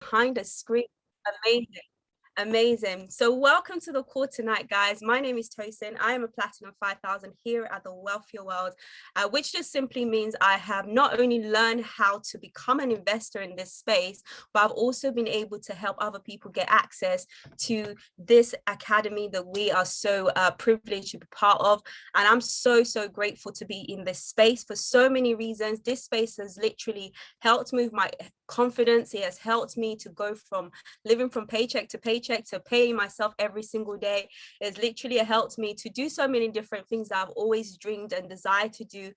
behind the screen. Amazing. Amazing. So welcome to the call tonight, guys. My name is Tosin. I am a Platinum 5000 here at the Wealthier World, which just simply means I have not only learned how to become an investor in this space, but I've also been able to help other people get access to this academy that we are so privileged to be part of. And I'm so grateful to be in this space for so many reasons. This space has literally helped move my confidence. It has helped me to go from living from paycheck to paycheck to paying myself every single day. It's literally helped me to do so many different things that I've always dreamed and desired to do.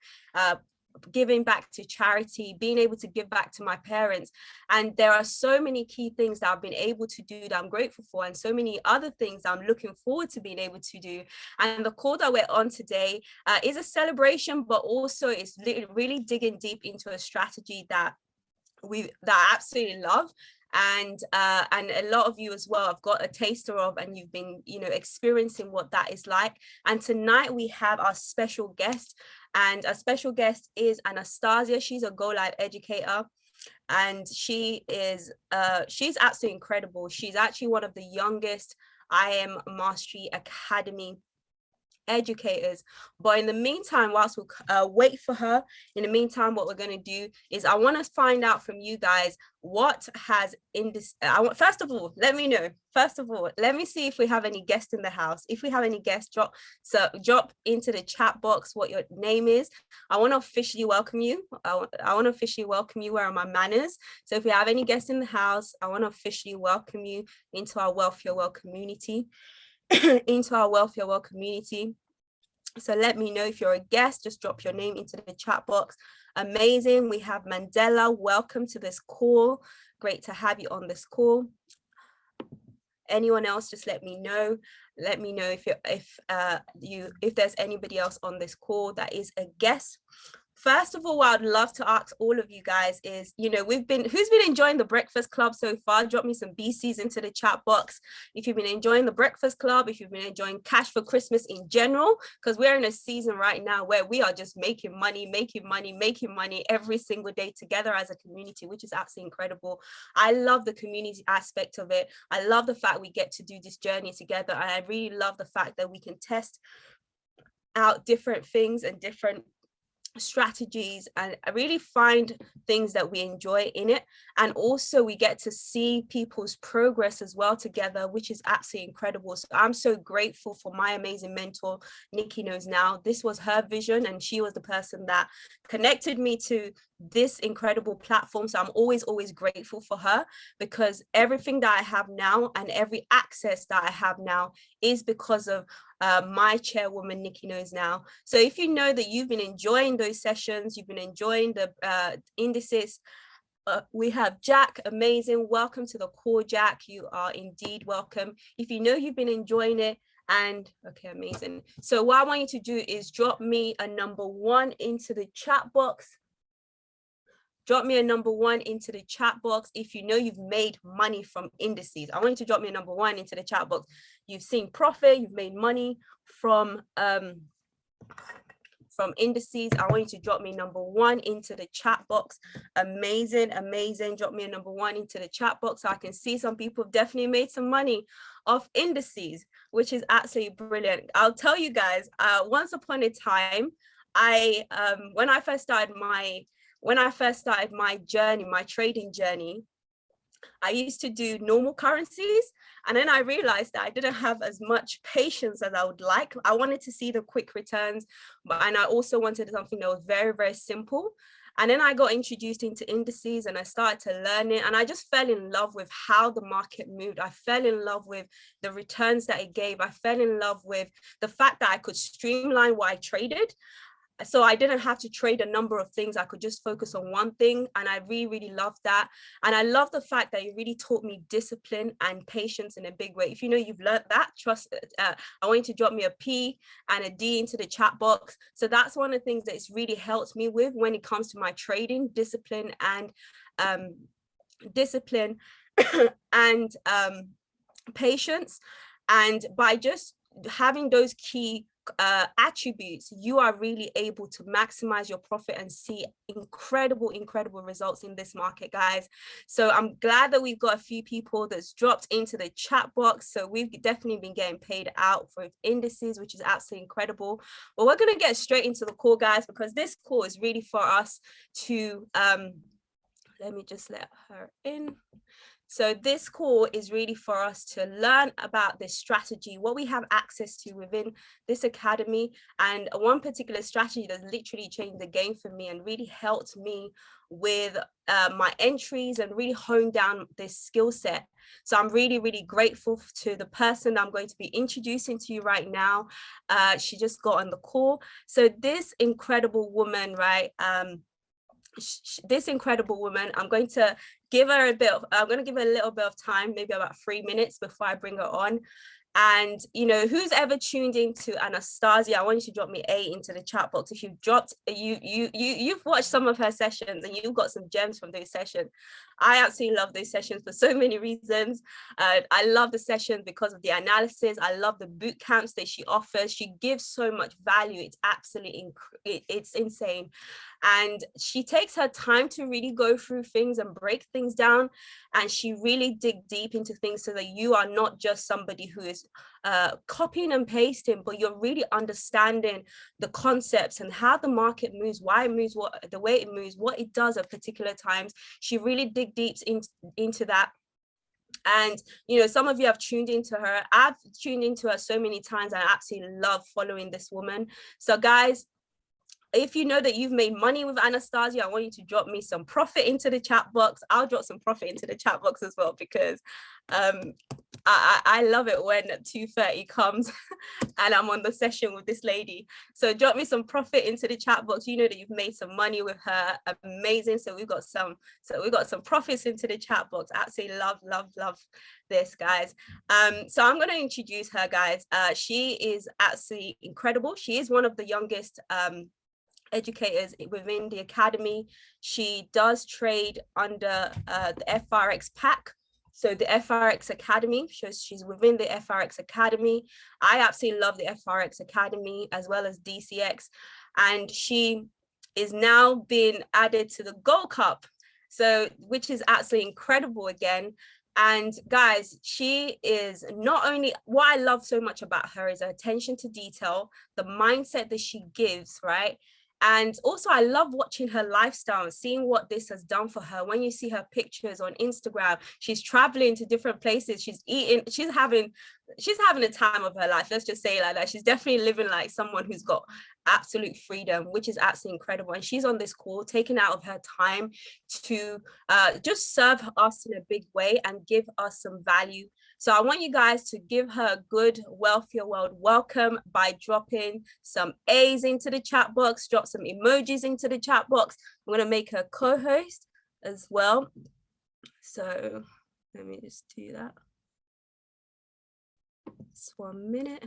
Giving back to charity, being able to give back to my parents. And there are so many key things that I've been able to do that I'm grateful for, and so many other things I'm looking forward to being able to do. And the call that we're on today is a celebration, but also it's really digging deep into a strategy that I absolutely love, and a lot of you as well have got a taster of, and you've been experiencing what that is like. And tonight we have our special guest, and our special guest is Anastasiia. She's a Go Live educator, and she's absolutely incredible. She's actually one of the youngest IM Mastery Academy educators. But in the meantime, whilst we wait for her, in the meantime, what we're going to do is I want to find out from you guys what has in this. First of all, let me know. First of all, let me see if we have any guests in the house. If we have any guests, drop into the chat box what your name is. I want to officially welcome you. I want to officially welcome you. Where are my manners? So if we have any guests in the house, I want to officially welcome you into our Wealthier World community. into our Wealthier World community. So let me know if you're a guest. Just drop your name into the chat box. Amazing. We have Mandela. Welcome to this call. Great to have you on this call. Anyone else, just let me know. Let me know if there's anybody else on this call that is a guest. First of all, what I'd love to ask all of you guys is, who's been enjoying the Breakfast Club so far? Drop me some BCs into the chat box. If you've been enjoying the Breakfast Club, if you've been enjoying Cash for Christmas in general, because we're in a season right now where we are just making money every single day together as a community, which is absolutely incredible. I love the community aspect of it. I love the fact we get to do this journey together. And I really love the fact that we can test out different things and different strategies, and I really find things that we enjoy in it. And also we get to see people's progress as well together, which is absolutely incredible. So I'm so grateful for my amazing mentor, Nikki Knows Now. This was her vision, and she was the person that connected me to this incredible platform. So I'm always grateful for her, because everything that I have now and every access that I have now is because of my chairwoman, Nikki Knows Now. So if you know that you've been enjoying those sessions, you've been enjoying the indices, we have Jack. Amazing. Welcome to the call, Jack. You are indeed welcome. If you know you've been enjoying it, and okay, amazing. So what I want you to do is drop me a number 1 into the chat box. Drop me a number 1 into the chat box if you know you've made money from indices. I want you to drop me a number 1 into the chat box. You've seen profit, you've made money from indices. I want you to drop me number 1 into the chat box. Amazing. Drop me a number 1 into the chat box so I can see some people have definitely made some money off indices, which is absolutely brilliant. I'll tell you guys, once upon a time, when I first started my journey, my trading journey, I used to do normal currencies, and then I realized that I didn't have as much patience as I would like. I wanted to see the quick returns, and I also wanted something that was very, very simple. And then I got introduced into indices, and I started to learn it, and I just fell in love with how the market moved. I fell in love with the returns that it gave. I fell in love with the fact that I could streamline what I traded. So I didn't have to trade a number of things. I could just focus on one thing. And I really loved that. And I love the fact that it really taught me discipline and patience in a big way. If you know you've learned that, I want you to drop me a P and a D into the chat box. So that's one of the things that it's really helped me with when it comes to my trading, discipline and patience. And by just having those key attributes, you are really able to maximize your profit and see incredible results in this market, guys. So I'm glad that we've got a few people that's dropped into the chat box. So we've definitely been getting paid out for indices, which is absolutely incredible. But we're going to get straight into the call, guys, because this call is really for us to let me just let her in. So this call is really for us to learn about this strategy, what we have access to within this academy, and one particular strategy that literally changed the game for me and really helped me with my entries and really hone down this skill set. So I'm really grateful to the person I'm going to be introducing to you right now. She just got on the call. So this incredible woman, right? This incredible woman, I'm going to give her a little bit of time, maybe about 3 minutes before I bring her on. And who's ever tuned into Anastasiia, I want you to drop me A into the chat box if you've watched some of her sessions and you've got some gems from those sessions. I absolutely love those sessions for so many reasons. I love the session because of the analysis. I love the boot camps that she offers. She gives so much value. It's absolutely it's insane. And she takes her time to really go through things and break things down. And she really dig deep into things so that you are not just somebody who is copying and pasting, but you're really understanding the concepts and how the market moves, why it moves, the way it moves, what it does at particular times. She really dig deep into that. And some of you have tuned into her. I've tuned into her so many times, and I absolutely love following this woman. So guys, if you know that you've made money with Anastasiia, I want you to drop me some profit into the chat box. I'll drop some profit into the chat box as well, because I love it when 2:30 comes and I'm on the session with this lady. So drop me some profit into the chat box. You know that you've made some money with her. Amazing. So we've got some profits into the chat box. Absolutely love this, guys. So I'm going to introduce her, guys. She is absolutely incredible. She is one of the youngest educators within the academy. She does trade under the FRX pack. So the FRX Academy, she's within the FRX Academy. I absolutely love the FRX Academy as well as DCX. And she is now being added to the Gold Cup, so which is absolutely incredible again. And guys, she is not only, what I love so much about her is her attention to detail, the mindset that she gives, right? And also I love watching her lifestyle and seeing what this has done for her. When you see her pictures on Instagram, she's traveling to different places, she's eating, she's having a time of her life. Let's just say it like that. She's definitely living like someone who's got absolute freedom, which is absolutely incredible. And she's on this call, taking out of her time to just serve us in a big way and give us some value. So I want you guys to give her a good Wealthier World welcome by dropping some A's into the chat box, drop some emojis into the chat box. I'm going to make her co-host as well. So let me just do that. Just 1 minute.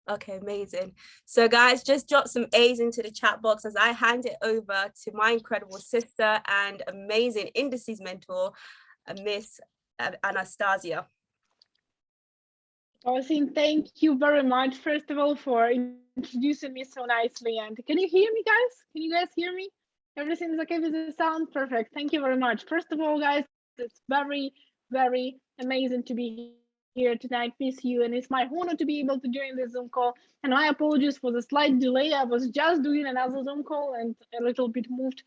Okay, amazing. So guys, just drop some A's into the chat box as I hand it over to my incredible sister and amazing indices mentor, Miss Anastasiia. Tosin, thank you very much, first of all, for introducing me so nicely. And can you hear me, guys? Can you guys hear me? Everything's okay with the sound? Perfect. Thank you very much. First of all, guys, it's very amazing to be here tonight with you, and it's my honor to be able to join this Zoom call. And my apologies for the slight delay. I was just doing another Zoom call and a little bit moved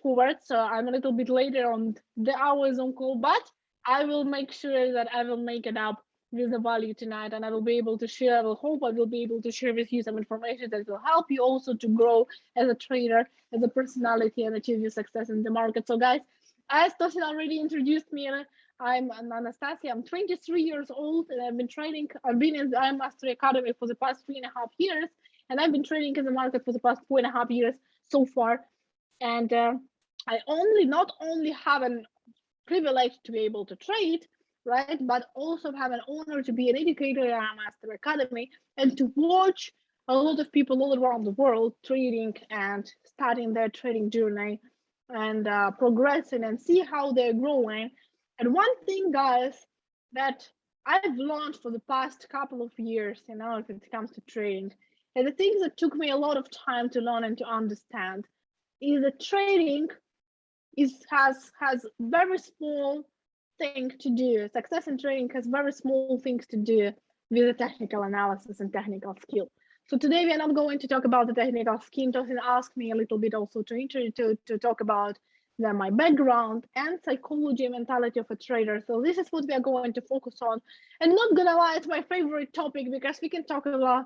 forward, so I'm a little bit later on the hour Zoom call, but I will make sure that I will make it up with the value tonight, and I will be able to share. I will be able to share with you some information that will help you also to grow as a trader, as a personality, and achieve your success in the market. So guys, as Tosin already introduced me, I'm Anastasiia. I'm 23 years old, and I've been trading. I've been in the IM Mastery Academy for the past 3.5 years, and I've been trading in the market for the past 4.5 years so far. And I not only have a privilege to be able to trade, right, but also have an honor to be an educator at IM Mastery Academy and to watch a lot of people all around the world trading and starting their trading journey and progressing and see how they're growing. And one thing, guys, that I've learned for the past couple of years, if it comes to trading, and the things that took me a lot of time to learn and to understand is that trading has very small thing to do. Success in trading has very small things to do with the technical analysis and technical skill. So today we are not going to talk about the technical skill. Tosin asked me a little bit also to talk about my background and psychology and mentality of a trader. So this is what we are going to focus on. And not gonna lie, it's my favorite topic because we can talk a lot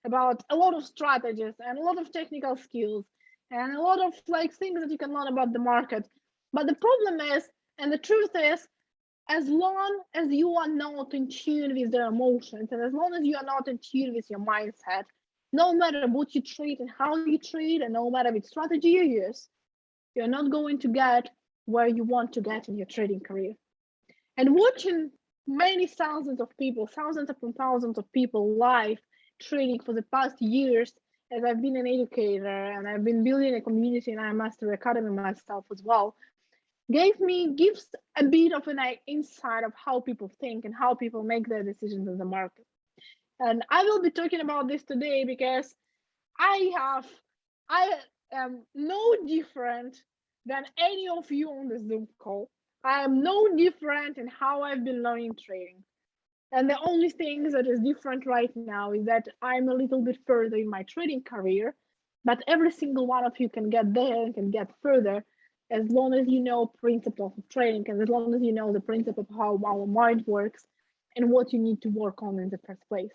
about a lot of strategies and a lot of technical skills and a lot of like things that you can learn about the market. But the problem is, and the truth is, as long as you are not in tune with the emotions and as long as you are not in tune with your mindset, no matter what you trade and how you trade, and no matter which strategy you use, you're not going to get where you want to get in your trading career. And watching many thousands upon thousands of people live trading for the past years, as I've been an educator and I've been building a community and I master academy myself as well, gives a bit of an insight of how people think and how people make their decisions in the market. And I will be talking about this today because I am no different than any of you on the Zoom call. I am no different in how I've been learning trading. And the only thing that is different right now is that I'm a little bit further in my trading career, but every single one of you can get there and can get further as long as you know principles of trading and as long as you know the principle of how our mind works and what you need to work on in the first place.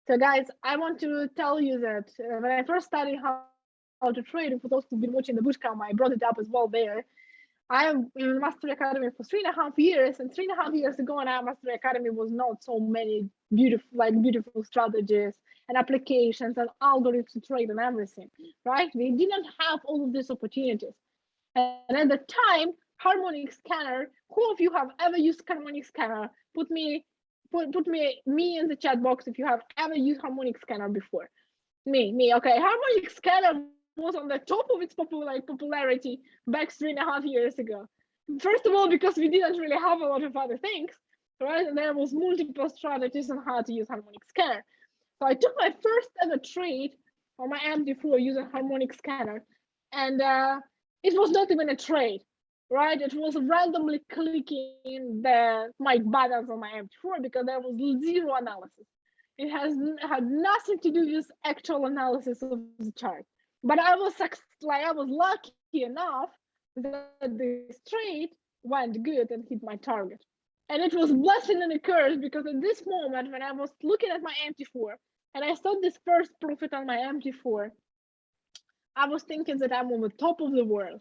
So guys, I want to tell you that when I first studied how to trade, and for those who've been watching the bootcamp, I brought it up as well there. I am in Mastery Academy for 3.5 years, and 3.5 years ago in our Mastery Academy was not so many beautiful strategies and applications and algorithms to trade and everything, right? We didn't have all of these opportunities. And at the time, harmonic scanner, who of you have ever used harmonic scanner? Put me in the chat box if you have ever used harmonic scanner before. Me. Okay, harmonic scanner was on the top of its popularity back 3.5 years ago. First of all, because we didn't really have a lot of other things, right? And there was multiple strategies on how to use harmonic scanner. So I took my first ever trade on my MT4 using harmonic scanner, and it was not even a trade, right? It was randomly clicking my buttons on my MT4 because there was zero analysis. It had nothing to do with actual analysis of the chart. But I was lucky enough that this trade went good and hit my target. And it was blessing and a curse because at this moment when I was looking at my MT4 and I saw this first profit on my MT4, I was thinking that I'm on the top of the world.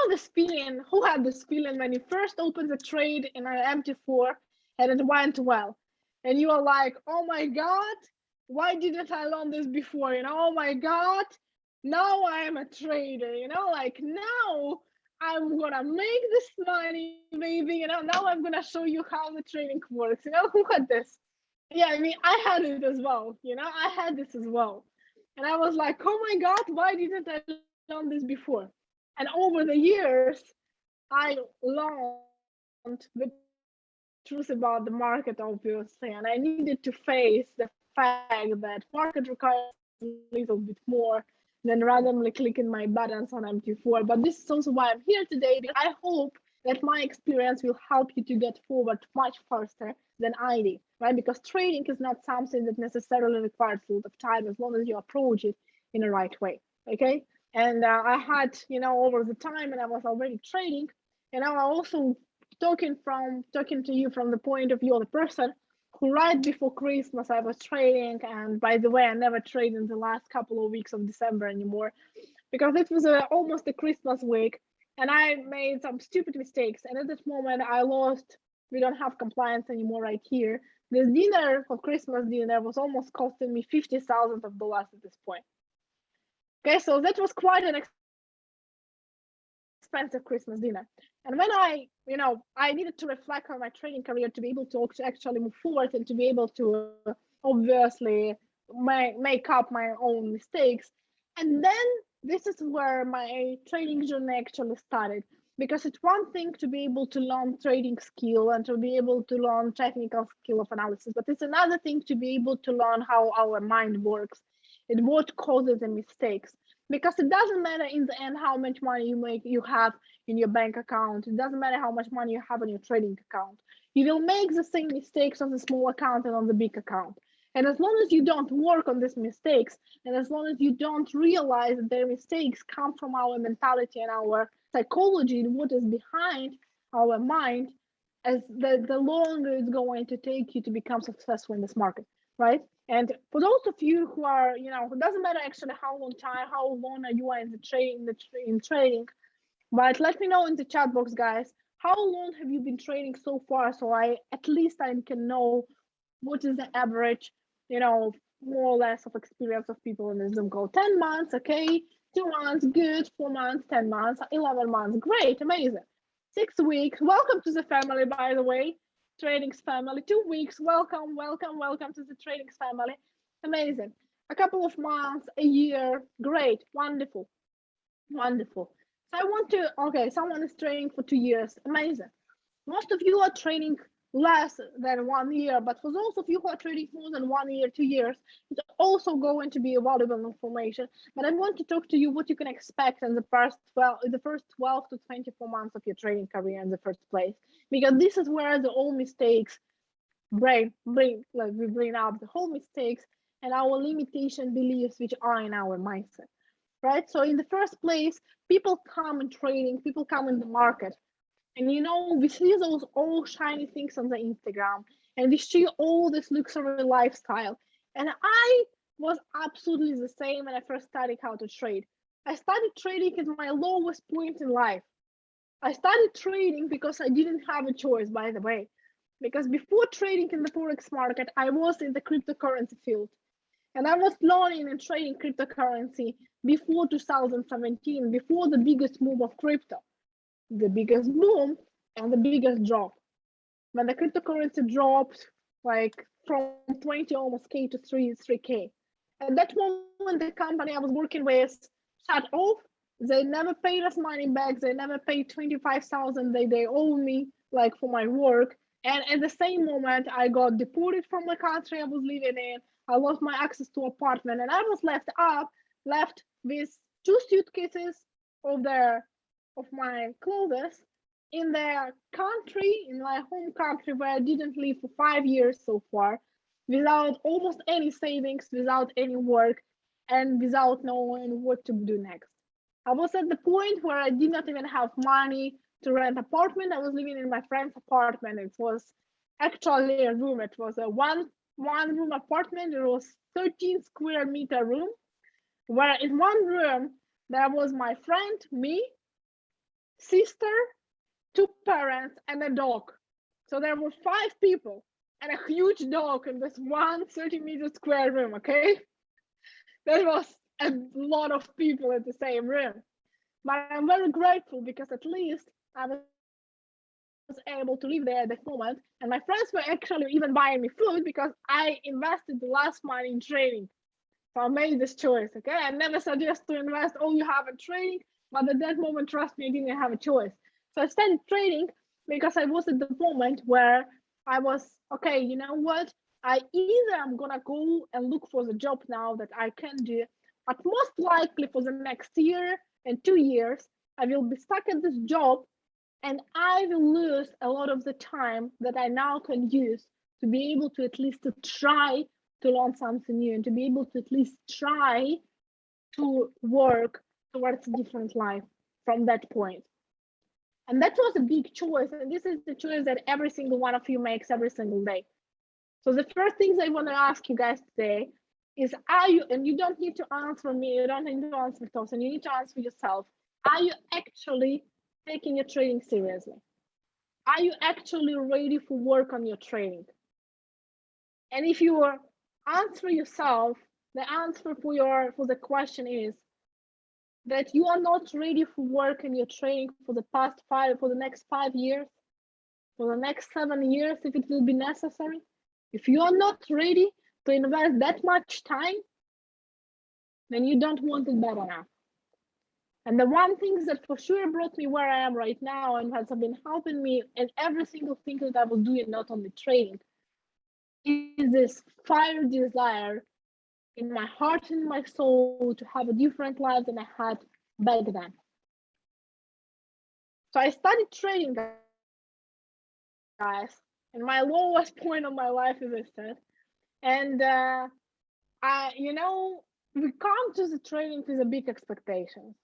This feeling, who had this feeling when you first opened the trade in an MT4 and it went well? And you are like, oh my God, why didn't I learn this before? Oh my God, now I am a trader, like now I'm gonna make this money, baby, now I'm gonna show you how the trading works. Who had this? Yeah, I mean, I had it as well, I had this as well. And I was like, oh my God, why didn't I learn this before? And over the years, I learned the truth about the market, obviously, and I needed to face the fact that market requires a little bit more than randomly clicking my buttons on MT4. But this is also why I'm here today, because I hope that my experience will help you to get forward much faster than I did, right? Because trading is not something that necessarily requires a lot of time as long as you approach it in the right way, okay? And I had, over the time, and I was already trading, I also talking to you from the point of view of the person who right before Christmas I was trading, and by the way, I never trade in the last couple of weeks of December anymore because it was almost a Christmas week, and I made some stupid mistakes. And at that moment, I lost. We don't have compliance anymore right here. This dinner for Christmas dinner was almost costing me $50,000 at this point. Okay, so that was quite an expensive Christmas dinner. And when I needed to reflect on my trading career to be able to actually move forward and to be able to obviously make up my own mistakes. And then this is where my trading journey actually started. Because it's one thing to be able to learn trading skill and to be able to learn technical skill of analysis, but it's another thing to be able to learn how our mind works and what causes the mistakes. Because it doesn't matter in the end how much money you have in your bank account. It doesn't matter how much money you have on your trading account. You will make the same mistakes on the small account and on the big account. And as long as you don't work on these mistakes, and as long as you don't realize that their mistakes come from our mentality and our psychology and what is behind our mind, as the longer it's going to take you to become successful in this market, right? And for those of you who are, it doesn't matter actually how long are you in the trading, but let me know in the chat box, guys, how long have you been trading so far? So I can know what is the average, more or less of experience of people in the Zoom call. 10 months, okay. 2 months, good. 4 months, 10 months, 11 months, great, amazing. 6 weeks, welcome to the family, by the way. Tradings family. 2 weeks, welcome to the tradings family. Amazing. A couple of months, a year, great, wonderful. So I want to, okay, someone is trading for 2 years, amazing. Most of you are trading less than 1 year, but for those of you who are trading more than 1 year, 2 years, it's also going to be valuable information. But I want to talk to you what you can expect in the first 12 to 24 months of your trading career in the first place, because this is where the all mistakes bring up the whole mistakes and our limitation beliefs which are in our mindset, right? So in the first place, people come in trading, people come in the market. And we see those all shiny things on the Instagram, and we see all this luxury lifestyle. And I was absolutely the same when I first started how to trade. I started trading at my lowest point in life. I started trading because I didn't have a choice, by the way. Because before trading in the Forex market, I was in the cryptocurrency field. And I was learning and trading cryptocurrency before 2017, before the biggest move of crypto. The biggest boom and the biggest drop. When the cryptocurrency dropped like from 20 almost K to 3K. At that moment, the company I was working with shut off. They never paid us money back. They never paid 25,000 they owe me like for my work. And at the same moment, I got deported from the country I was living in. I lost my access to apartment, and I was left with 2 suitcases of my clothes in their country, in my home country, where I didn't live for 5 years so far, without almost any savings, without any work, and without knowing what to do next. I was at the point where I did not even have money to rent apartment. I was living in my friend's apartment. It was actually a room. It was a one room apartment. It was 13 square meter room, where in one room there was my friend, me, sister, 2 parents, and a dog. So there were 5 people and a huge dog in this one 30-meter square room, okay? That was a lot of people in the same room. But I'm very grateful because at least I was able to live there at that moment. And my friends were actually even buying me food because I invested the last money in trading. So I made this choice, okay? I never suggest to invest all you have in trading, but at that moment, trust me, I didn't have a choice. So I started trading because I was at the moment where I was, okay, you know what? I'm gonna go and look for the job now that I can do, but most likely for the next year and 2 years, I will be stuck at this job and I will lose a lot of the time that I now can use to be able to at least to try to learn something new and to be able to at least try to work towards a different life from that point. And that was a big choice. And this is the choice that every single one of you makes every single day. So the first things I want to ask you guys today is, are you, and you don't need to answer me, you don't need to answer Tosin, you need to answer yourself. Are you actually taking your trading seriously? Are you actually ready for work on your trading? And if you answer yourself, the answer for the question is that you are not ready for work in your trading for the next 5 years, for the next 7 years, if it will be necessary. If you are not ready to invest that much time, then you don't want it bad enough. And the one thing that for sure brought me where I am right now and has been helping me in every single thing that I was doing, not only trading, is this fire desire in my heart and my soul to have a different life than I had back then. So I started trading, guys, and my lowest point of my life is this. And we come to the trading with a big expectations.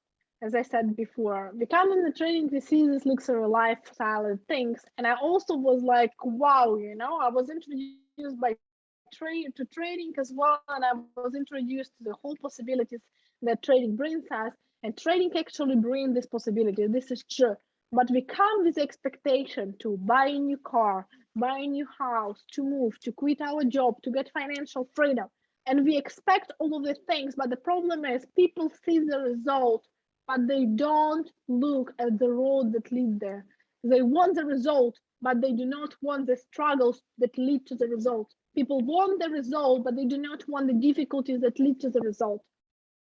As I said before, we come in the trading, we see this luxury lifestyle and things. And I also was like, wow, I was introduced to trading as well. And I was introduced to the whole possibilities that trading brings us. And trading actually brings this possibility. This is true. But we come with expectation to buy a new car, buy a new house, to move, to quit our job, to get financial freedom. And we expect all of the things, but the problem is people see the result, but they don't look at the road that lead there. They want the result, but they do not want the struggles that lead to the result. People want the result, but they do not want the difficulties that lead to the result.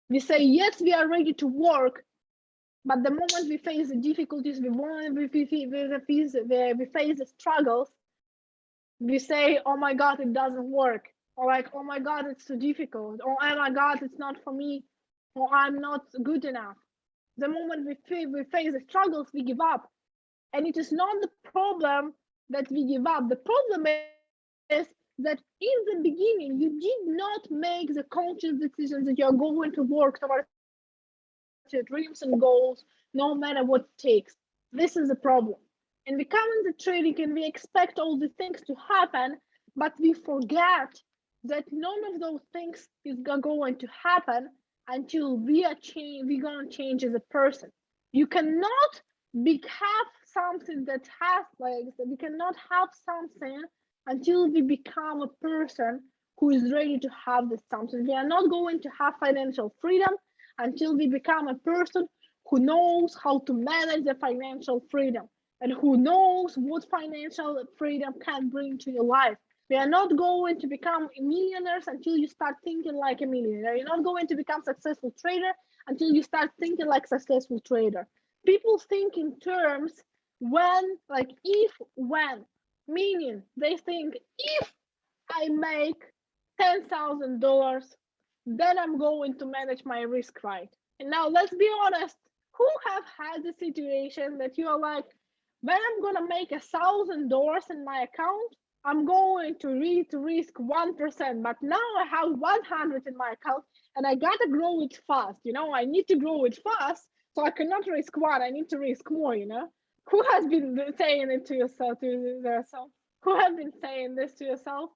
We say, yes, we are ready to work, but the moment we face the difficulties, we face the struggles, we say, oh my God, it doesn't work. Or like, oh my God, it's too difficult. Or oh my God, it's not for me. Or I'm not good enough. The moment we face the struggles, we give up. And it is not the problem that we give up. The problem is that in the beginning, you did not make the conscious decisions that you're going to work towards your dreams and goals, no matter what it takes. This is the problem. And we come into trading and we expect all the things to happen, but we forget that none of those things is going to happen until we're going to change as a person. You cannot have something that has legs. We cannot have something until we become a person who is ready to have this something. We are not going to have financial freedom until we become a person who knows how to manage the financial freedom and who knows what financial freedom can bring to your life. We are not going to become millionaires until you start thinking like a millionaire. You're not going to become a successful trader until you start thinking like a successful trader. People think in terms when, like if, when, meaning they think if I make $10,000, then I'm going to manage my risk right. And now let's be honest, who have had the situation that you are like, when I'm gonna make $1,000 in my account, I'm going to risk 1%, but now I have 100 in my account and I gotta grow it fast. I need to grow it fast, so I cannot risk one. I need to risk more. Who has been saying it to yourself? Who have been saying this to yourself?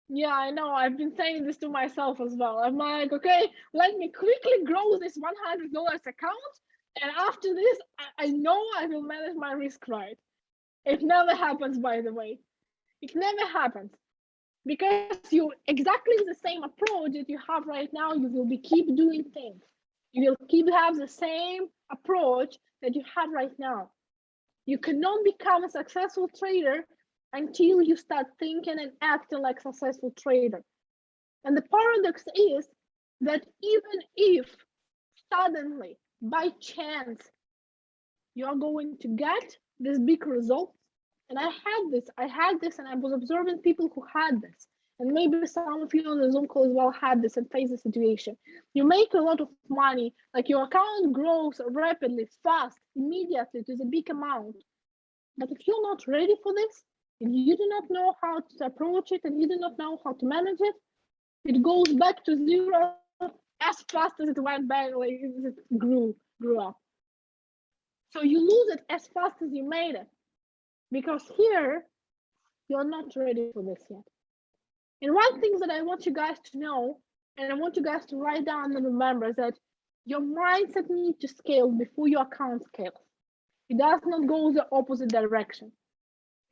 Yeah, I know. I've been saying this to myself as well. I'm like, okay, let me quickly grow this $100 account, and after this, I know I will manage my risk right. It never happens, by the way. It never happens because you exactly the same approach that you have right now. You will keep doing things. You will keep have the same approach that you have right now. You cannot become a successful trader until you start thinking and acting like a successful trader. And the paradox is that even if suddenly, by chance, you are going to get this big result, and I had this, and I was observing people who had this, and maybe some of you on the Zoom call as well had this and faced the situation. You make a lot of money, like your account grows rapidly, fast, immediately to the big amount. But if you're not ready for this, if you do not know how to approach it and you do not know how to manage it, it goes back to zero as fast as it went back, like it grew up. So you lose it as fast as you made it, because here you're not ready for this yet. And one thing that I want you guys to know, and I want you guys to write down and remember, is that your mindset needs to scale before your account scales. It does not go the opposite direction.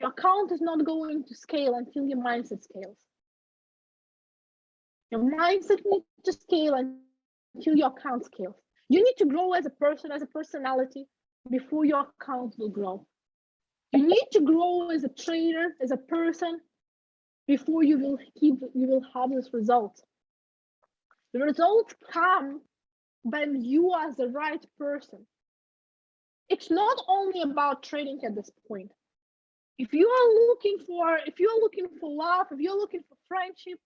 Your account is not going to scale until your mindset scales. Your mindset needs to scale until your account scales. You need to grow as a person, as a personality, before your account will grow. You need to grow as a trader, as a person, before you will have this result. The results come when you are the right person, It's not only about trading at this point. If you are looking for love, if you're looking for friendship,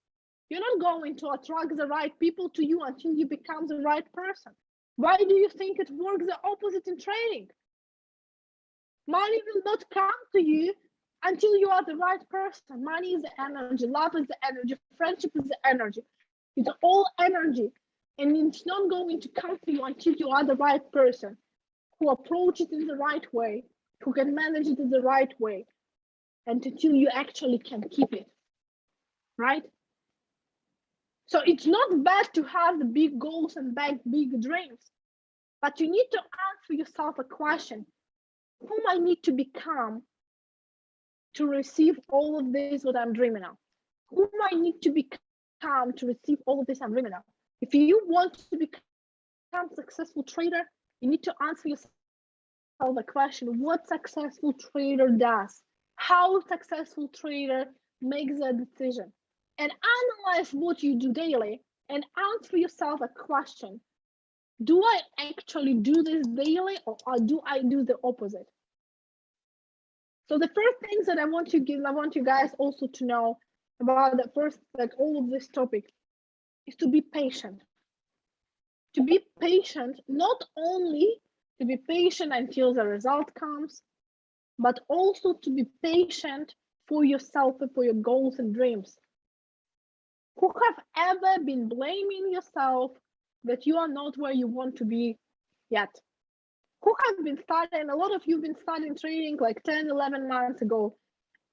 you're not going to attract the right people to you until you become the right person. Why do you think it works the opposite in trading? Money will not come to you until you are the right person. Money is the energy, love is the energy, friendship is the energy. It's all energy. And it's not going to come to you until you are the right person who approach it in the right way, who can manage it in the right way, and until you actually can keep it, right? So it's not bad to have the big goals and big dreams, but you need to ask yourself a question: whom I need to become to receive all of this what I'm dreaming of? Whom I need to become to receive all of this I'm dreaming of? If you want to become a successful trader, you need to answer yourself a question: what successful trader does? How successful trader makes a decision? And analyze what you do daily and answer yourself a question: do I actually do this daily, or do I do the opposite? So the first things that I want you guys also to know about the first, like all of this topic, is to be patient. To be patient, not only to be patient until the result comes, but also to be patient for yourself and for your goals and dreams. Who have ever been blaming yourself that you are not where you want to be yet? Who have been starting, a lot of you have been starting trading like 10, 11 months ago.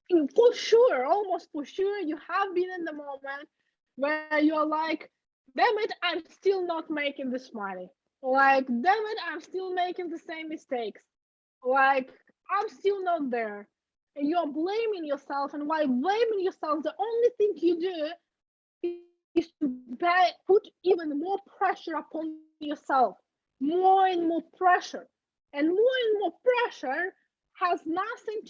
For sure, almost for sure, you have been in the moment where you're like, damn it, I'm still not making this money. Like, damn it, I'm still making the same mistakes. Like, I'm still not there. And you're blaming yourself. And while blaming yourself, the only thing you do is to put even more pressure upon yourself, more and more pressure. And more pressure has nothing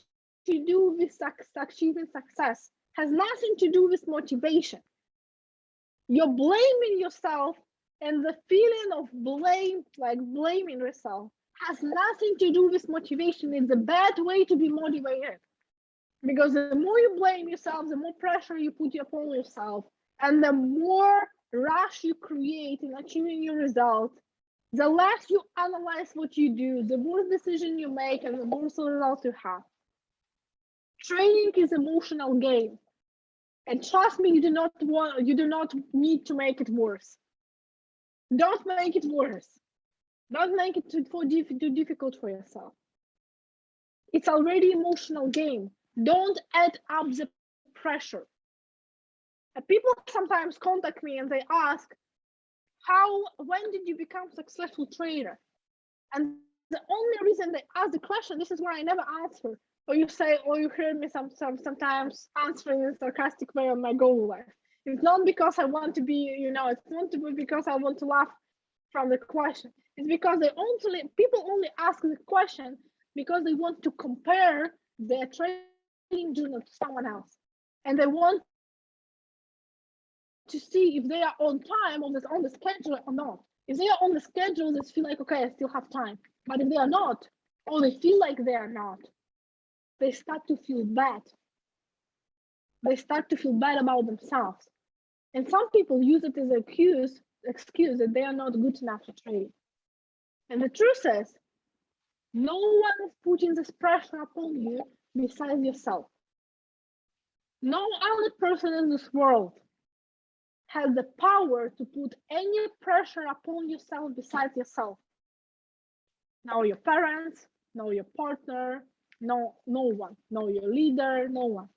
to do with achieving success, has nothing to do with motivation. You're blaming yourself, and the feeling of blame, like blaming yourself, has nothing to do with motivation. It's a bad way to be motivated. Because the more you blame yourself, the more pressure you put upon yourself, and the more rush you create in achieving your results, the less you analyze what you do, the worse decision you make, and the worse results you have. Trading is an emotional game, and trust me, you do not need to make it worse. Don't make it worse. Don't make it too difficult for yourself. It's already an emotional game. Don't add up the pressure. People sometimes contact me and they ask, when did you become a successful trader? And the only reason they ask the question, this is where I never answer. Or you say, or you hear me sometimes answering in a sarcastic way on my goal life. It's not because I want to be, it's not because I want to laugh from the question. It's because people only ask the question because they want to compare their trading journal to someone else. And they want to see if they are on time on the schedule or not. If they are on the schedule, they feel like, okay, I still have time. But if they are not, or they feel like they are not, they start to feel bad. They start to feel bad about themselves. And some people use it as an excuse that they are not good enough to trade. And the truth is, no one is putting this pressure upon you besides yourself. No other person in this world has the power to put any pressure upon yourself besides yourself. No your parents, no your partner, no one, no your leader, no one.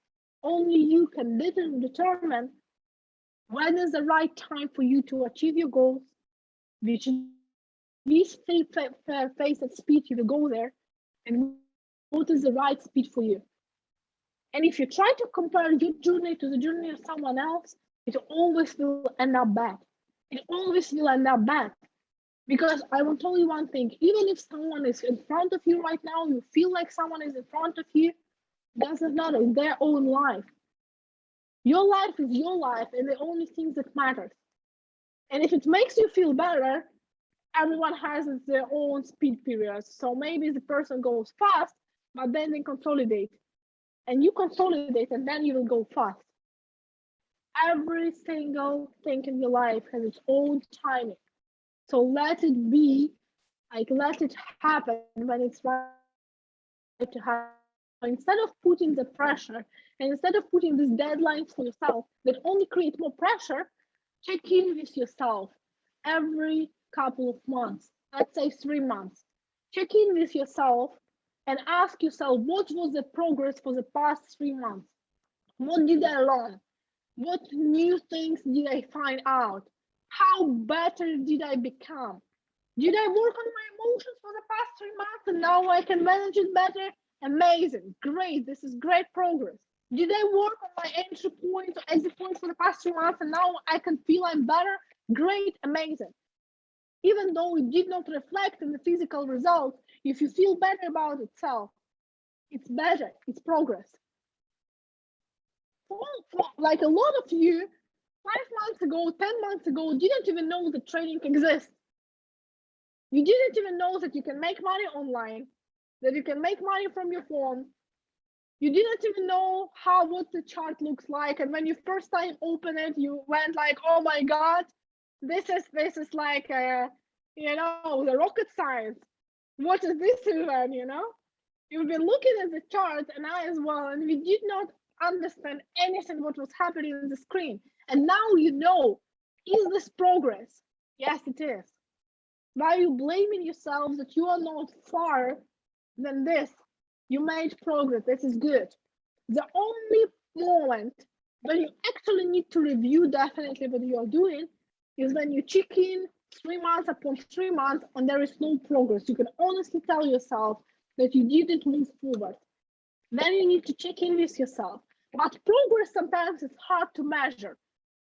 Only you can determine when is the right time for you to achieve your goals, which pace at speed you will go there, and what is the right speed for you. And if you try to compare your journey to the journey of someone else, it always will end up bad. It always will end up bad. Because I will tell you one thing, even if someone is in front of you right now, you feel like someone is in front of you, doesn't matter, it's their own life. Your life is your life, and the only thing that matters. And if it makes you feel better, everyone has their own speed periods. So maybe the person goes fast, but then they consolidate. And you consolidate and then you will go fast. Every single thing in your life has its own timing. So let it be, like let it happen when it's right to happen. Instead of putting the pressure and instead of putting these deadlines for yourself that only create more pressure, check in with yourself every couple of months, let's say 3 months. Check in with yourself and ask yourself what was the progress for the past 3 months? What did I learn? What new things did I find out? How better did I become? Did I work on my emotions for the past 3 months and now I can manage it better? Amazing, great, this is great progress. Did I work on my entry points or exit points for the past 3 months and now I can feel I'm better? Great, amazing. Even though it did not reflect in the physical results, if you feel better about itself, it's better, it's progress. Like a lot of you, 5 months ago, 10 months ago, didn't even know that trading exists. You didn't even know that you can make money online, that you can make money from your phone. You didn't even know what the chart looks like. And when you first time open it, you went like, oh my God, this is like, the rocket science. What is this even, You've been looking at the chart and I as well, and we did not understand anything what was happening on the screen. And now you know, is this progress? Yes, it is. Why are you blaming yourself that you are not far than this? You made progress, this is good. The only moment when you actually need to review definitely what you are doing is when you check in 3 months upon 3 months and there is no progress. You can honestly tell yourself that you didn't move forward. Then you need to check in with yourself. But progress sometimes is hard to measure.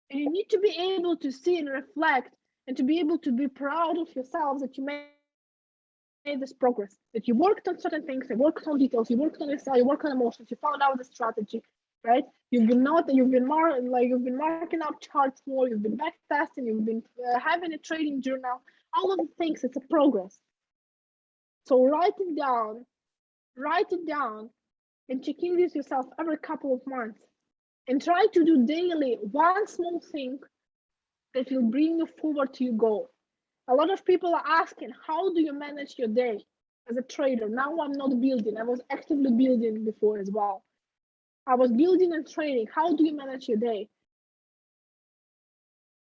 And you need to be able to see and reflect and to be able to be proud of yourself that you made this progress, that you worked on certain things, you worked on details, you worked on Excel, you worked on emotions, you found out the strategy, right? You've been marking up charts more, you've been back testing, you've been having a trading journal, all of the things, it's a progress. So write it down and check in with yourself every couple of months and try to do daily one small thing that will bring you forward to your goal. A lot of people are asking, how do you manage your day as a trader? Now I'm not building. I was actively building before as well. I was building and trading. How do you manage your day?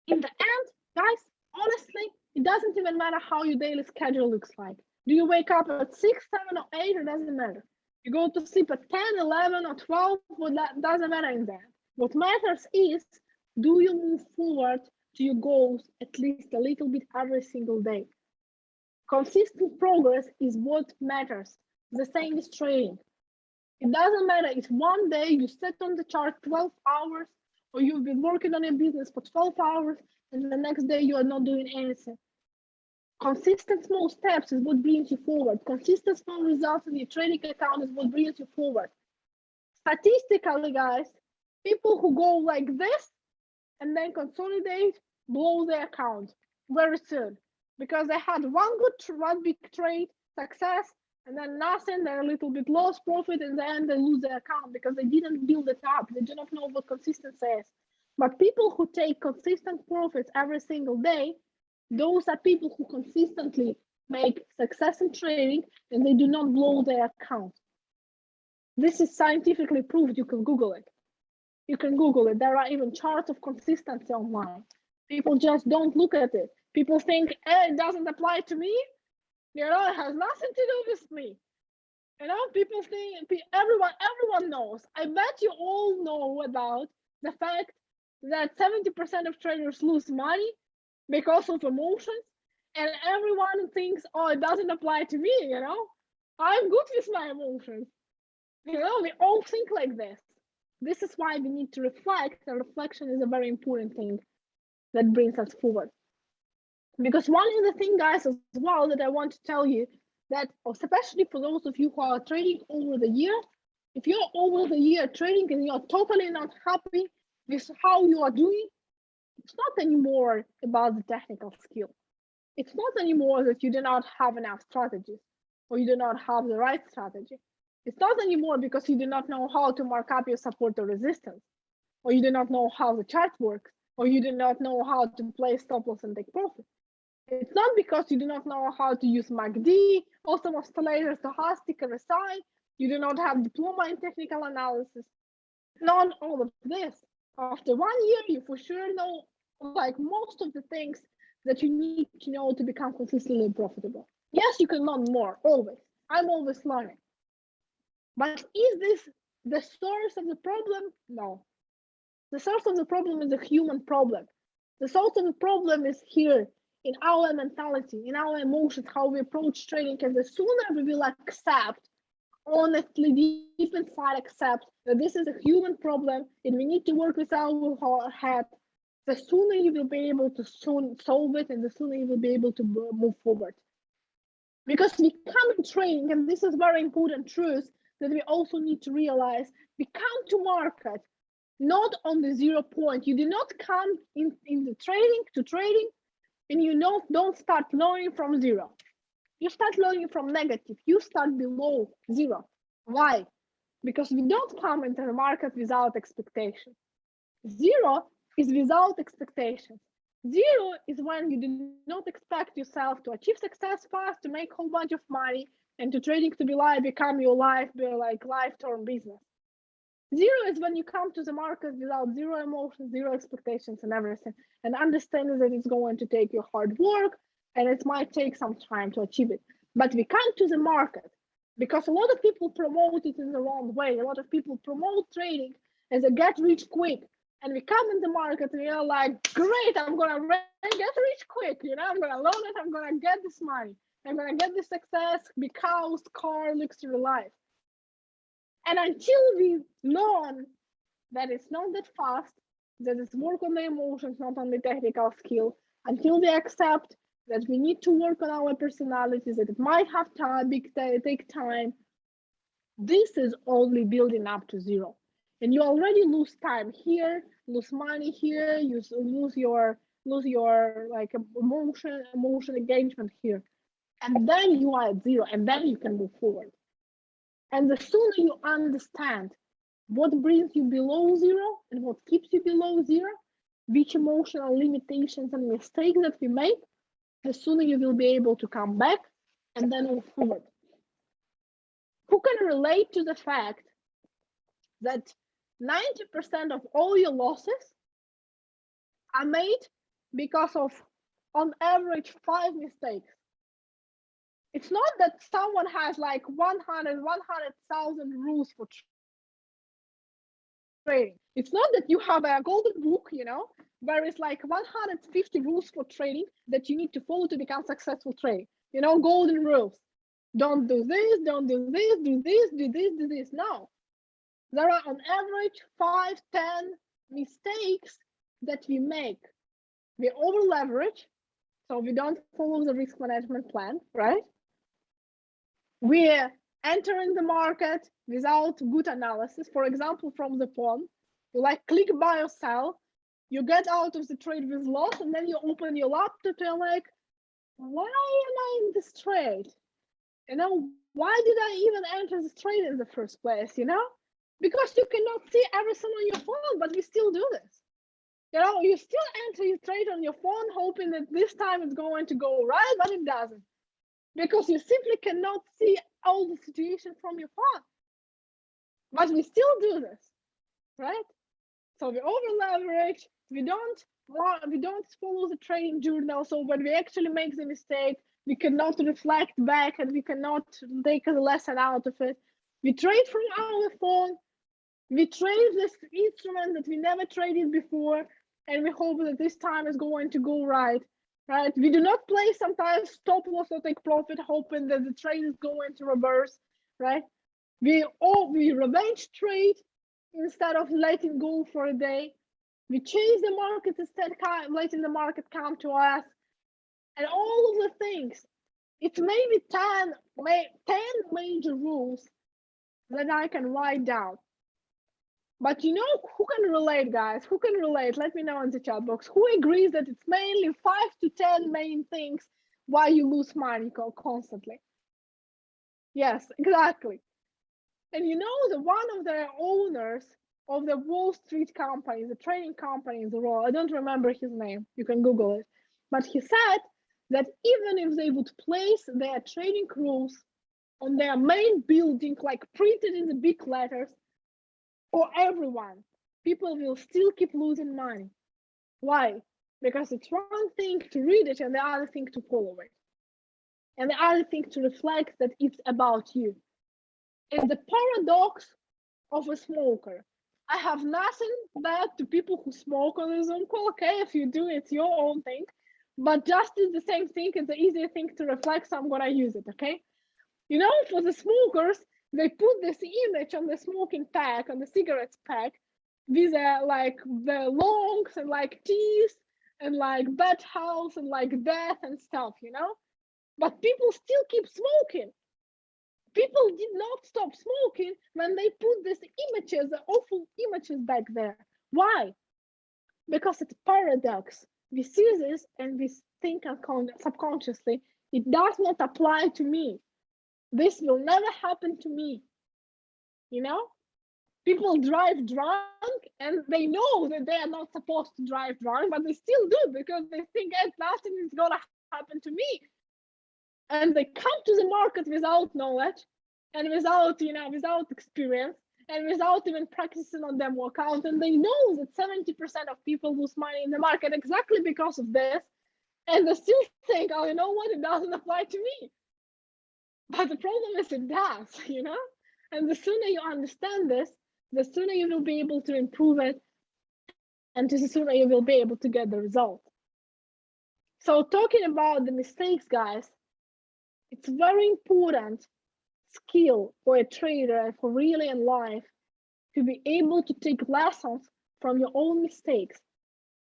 In the end, guys, honestly, it doesn't even matter how your daily schedule looks like. Do you wake up at 6, 7, or 8? It doesn't matter. You go to sleep at 10, 11, or 12, well, that doesn't matter in that. What matters is, do you move forward to your goals at least a little bit every single day? Consistent progress is what matters. The same is trading. It doesn't matter if one day you sit on the chart 12 hours or you've been working on your business for 12 hours and the next day you are not doing anything. Consistent small steps is what brings you forward. Consistent small results in your trading account is what brings you forward. Statistically, guys, people who go like this and then consolidate blow their account very soon because they had one big trade success and then nothing, they're a little bit lost profit, and then they lose their account because they didn't build it up. They do not know what consistency is. But people who take consistent profits every single day, those are people who consistently make success in trading and they do not blow their account. This is scientifically proved. You can Google it. There are even charts of consistency online. People just don't look at it. People think, it doesn't apply to me. It has nothing to do with me. People think, everyone knows. I bet you all know about the fact that 70% of traders lose money because of emotions, and everyone thinks, it doesn't apply to me, I'm good with my emotions. We all think like this. This is why we need to reflect, and reflection is a very important thing that brings us forward. Because one other thing, guys, as well, that I want to tell you, that especially for those of you who are trading over the year, if you're over the year trading and you're totally not happy with how you are doing, it's not anymore about the technical skill. It's not anymore that you do not have enough strategies or you do not have the right strategy. It's not anymore because you do not know how to mark up your support or resistance, or you do not know how the chart works, or you do not know how to play stop loss and take profit. It's not because you do not know how to use MACD, awesome oscillators, stochastic, RSI. You do not have diploma in technical analysis. Not all of this. After 1 year, you for sure know like most of the things that you need to know to become consistently profitable. Yes, you can learn more, always. I'm always learning. But is this the source of the problem? No. The source of the problem is a human problem. The source of the problem is here in our mentality, in our emotions, how we approach trading. And the sooner we will accept, honestly, deep inside accept that this is a human problem and we need to work with our head, the sooner you will be able to soon solve it and the sooner you will be able to move forward. Because we come in trading, and this is very important truth that we also need to realize, we come to market not on the 0 point. You do not come in the trading and you don't start learning from 0. You start learning from negative. You start below 0. Why? Because we don't come into the market without expectation. 0 is without expectations. 0 is when you do not expect yourself to achieve success fast, to make a whole bunch of money, and to trading to become your lifetime business. 0 is when you come to the market without 0 emotions, 0 expectations and everything, and understanding that it's going to take your hard work and it might take some time to achieve it. But we come to the market because a lot of people promote it in the wrong way. A lot of people promote trading as a get rich quick. And we come in the market and we're like, great, I'm going to get rich quick. I'm going to learn it. I'm going to get this money. I'm going to get this success, big house, car, luxury life. And until we learn that it's not that fast, that it's work on the emotions, not on the technical skill, until we accept that we need to work on our personalities, that it might have time, take time, this is only building up to 0. And you already lose time here, lose money here, you lose your emotion engagement here. And then you are at 0, and then you can move forward. And the sooner you understand what brings you below 0 and what keeps you below 0, which emotional limitations and mistakes that we make, the sooner you will be able to come back and then move forward. Who can relate to the fact that 90% of all your losses are made because of, on average, 5 mistakes? It's not that someone has like 100,000 rules for trading. It's not that you have a golden book, where it's like 150 rules for trading that you need to follow to become successful trading. Golden rules. Don't do this, don't do this, do this, do this, do this. No. There are on average 5, 10 mistakes that we make. We over leverage, so we don't follow the risk management plan, right? We're entering the market without good analysis. For example, from the phone, you click buy or sell, you get out of the trade with loss, and then you open your laptop and you're like, why am I in this trade? Why did I even enter this trade in the first place? Because you cannot see everything on your phone, but we still do this. You still enter your trade on your phone, hoping that this time it's going to go right, but it doesn't. Because you simply cannot see all the situation from your phone. But we still do this, right? So we over leverage, we don't follow the trading journal. So when we actually make the mistake, we cannot reflect back and we cannot take a lesson out of it. We trade from our phone, we trade this instrument that we never traded before, and we hope that this time is going to go right. Right? We do not play sometimes stop loss or take profit, hoping that the trade is going to reverse, right? We revenge trade instead of letting go for a day. We chase the market instead of letting the market come to us. And all of the things. It's maybe 10 major rules that I can write down. But who can relate, guys? Who can relate? Let me know in the chat box. Who agrees that it's mainly 5 to 10 main things why you lose money constantly. Yes, exactly. And you know, the one of the owners of the Wall Street company, the trading company in the world, I don't remember his name, you can Google it, but he said that even if they would place their trading rules on their main building, like printed in the big letters for everyone, people will still keep losing money. Why? Because it's one thing to read it and the other thing to follow it. And the other thing to reflect that it's about you. It's the paradox of a smoker. I have nothing bad to people who smoke on the Zoom call. Okay, if you do, it's your own thing. But just it's the same thing. It's the easier thing to reflect, so I'm gonna use it. Okay. You know, for the smokers, they put this image on the smoking pack, on the cigarettes pack, with like the lungs and like teeth and like bad health and like death and stuff. You know, but people still keep smoking. People did not stop smoking when they put these images, the awful images back there. Why? Because it's paradox. We see this and we think subconsciously, it does not apply to me. This will never happen to me. You know? People drive drunk and they know that they are not supposed to drive drunk, but they still do because they think nothing is gonna happen to me. And they come to the market without knowledge and without experience and without even practicing on them workout. And they know that 70% of people lose money in the market exactly because of this. And they still think, oh, you know what? It doesn't apply to me. But the problem is it does, you know? And the sooner you understand this, the sooner you will be able to improve it. And the sooner you will be able to get the result. So talking about the mistakes, guys, it's very important skill for a trader for really in life to be able to take lessons from your own mistakes.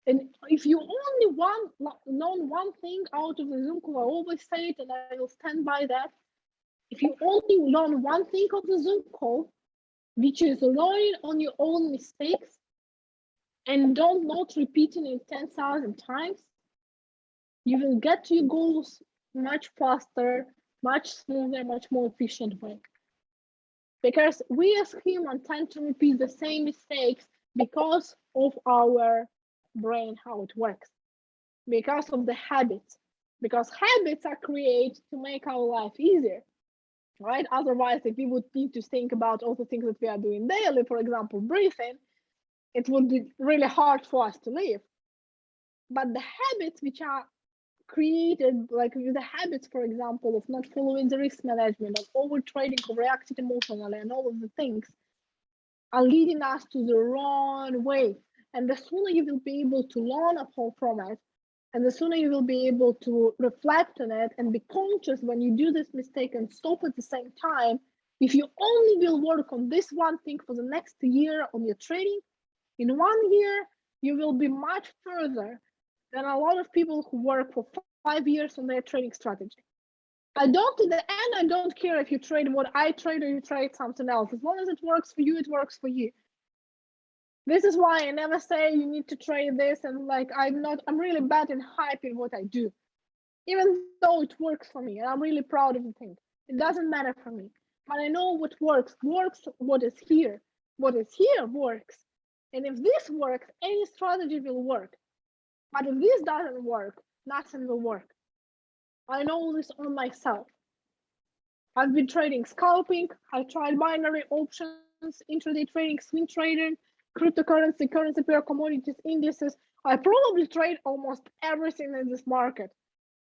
And if you only learn one thing out of the Zoom call, I always say it and I will stand by that. If you only learn one thing of the Zoom call, which is learning on your own mistakes and don't not repeating it 10,000 times, you will get to your goals much faster, much smoother, much more efficient way. Because we as humans tend to repeat the same mistakes because of our brain, how it works, because of the habits, because habits are created to make our life easier, right? Otherwise, if we would need to think about all the things that we are doing daily, for example, breathing, it would be really hard for us to live. But the habits which are created, like with the habits, for example, of not following the risk management, of over trading, of reacting emotionally, and all of the things are leading us to the wrong way. And the sooner you will be able to learn from it, and the sooner you will be able to reflect on it and be conscious when you do this mistake and stop at the same time, if you only will work on this one thing for the next year on your trading, in 1 year, you will be much further than a lot of people who work for 5 years on their trading strategy. In the end, I don't care if you trade what I trade or you trade something else. As long as it works for you, it works for you. This is why I never say you need to trade this, and like I'm really bad in hyping what I do. Even though it works for me, and I'm really proud of the thing. It doesn't matter for me. But I know what works, what is here. What is here works. And if this works, any strategy will work. But if this doesn't work, nothing will work. I know this on myself. I've been trading scalping, I tried binary options, intraday trading, swing trading, cryptocurrency, currency pair, commodities, indices. I probably trade almost everything in this market.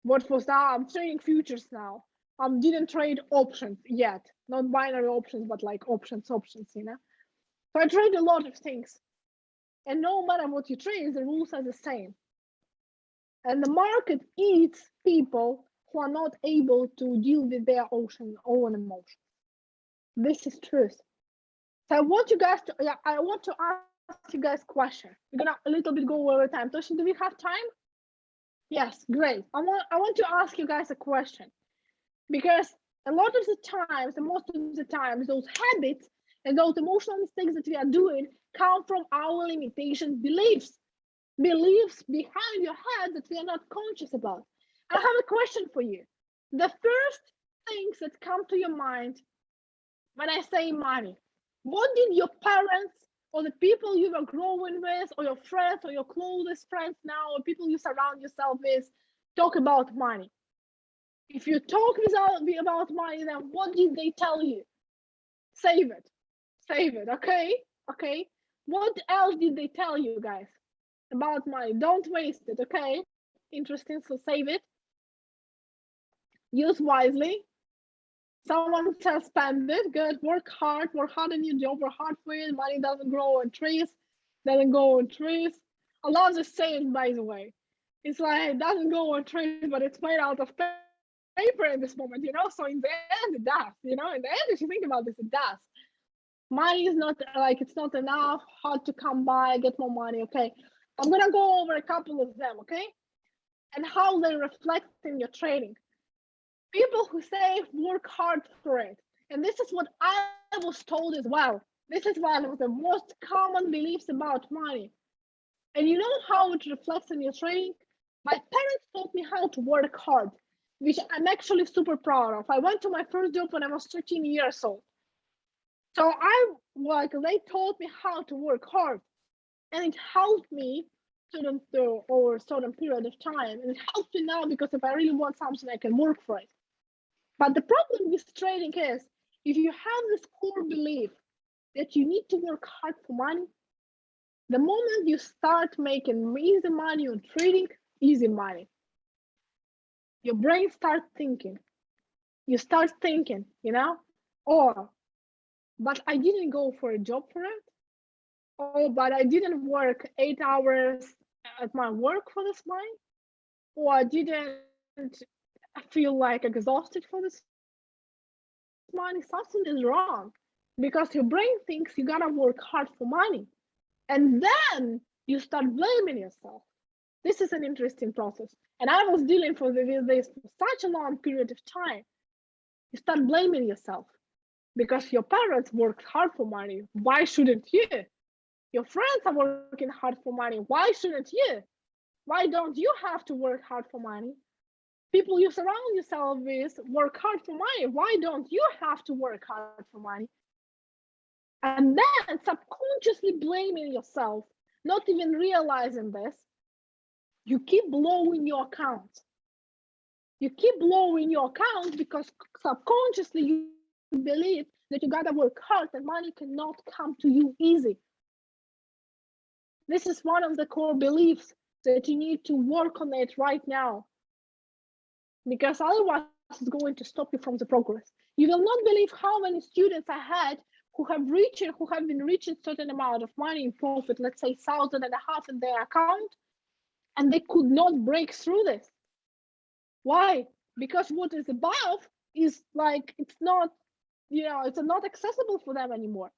What was that? I'm trading futures now. I didn't trade options yet. Not binary options, but like options, you know? So I trade a lot of things. And no matter what you trade, the rules are the same. And the market eats people who are not able to deal with their own emotions. This is truth. So I want to ask you guys a question. We're gonna a little bit go over time. Tosin, do we have time? Yes, great. I want to ask you guys a question, because a lot of the times, and most of the times, those habits and those emotional mistakes that we are doing come from our limitation beliefs behind your head that we are not conscious about. I have a question for you. The first things that come to your mind when I say money, what did your parents or the people you were growing with, or your friends, or your closest friends now, or people you surround yourself with, talk about money? If you talk about money, then what did they tell you? Save it. Save it, okay? Okay. What else did they tell you guys about money? Don't waste it, okay? Interesting, so save it. Use wisely. Someone says spend it, good. Work hard in your job, work hard for it. Money doesn't grow on trees, doesn't go on trees. I love this saying, by the way. It's like, it doesn't go on trees, but it's made out of paper in this moment, you know? So in the end, it does, you know? In the end, if you think about this, it does. Money is not like, it's not enough, hard to come by, get more money, okay? I'm gonna go over a couple of them, okay? And how they reflect in your trading. People who say work hard for it. And this is what I was told as well. This is one of the most common beliefs about money. And you know how it reflects in your trading? My parents taught me how to work hard, which I'm actually super proud of. I went to my first job when I was 13 years old. So they taught me how to work hard, and it helped me over a certain period of time. And it helps me now because if I really want something, I can work for it. But the problem with trading is, if you have this core belief that you need to work hard for money, the moment you start making easy money on trading, easy money, your brain starts thinking. You start thinking, you know, oh, but I didn't go for a job for it. Oh, but I didn't work 8 hours at my work for this money. Or I didn't feel like exhausted for this money. Something is wrong, because your brain thinks you gotta work hard for money, and then you start blaming yourself. This is an interesting process, and I was dealing with this for such a long period of time. You start blaming yourself because your parents worked hard for money. Why shouldn't you? Your friends are working hard for money. Why shouldn't you? Why don't you have to work hard for money? People you surround yourself with work hard for money. Why don't you have to work hard for money? And then subconsciously blaming yourself, not even realizing this, you keep blowing your account. You keep blowing your account because subconsciously you believe that you gotta work hard and money cannot come to you easy. This is one of the core beliefs that you need to work on it right now, because otherwise it's going to stop you from the progress. You will not believe how many students I had who have been reaching certain amount of money in profit, let's say 1,500 in their account, and they could not break through this. Why? Because what is above is like, it's not, it's not accessible for them anymore.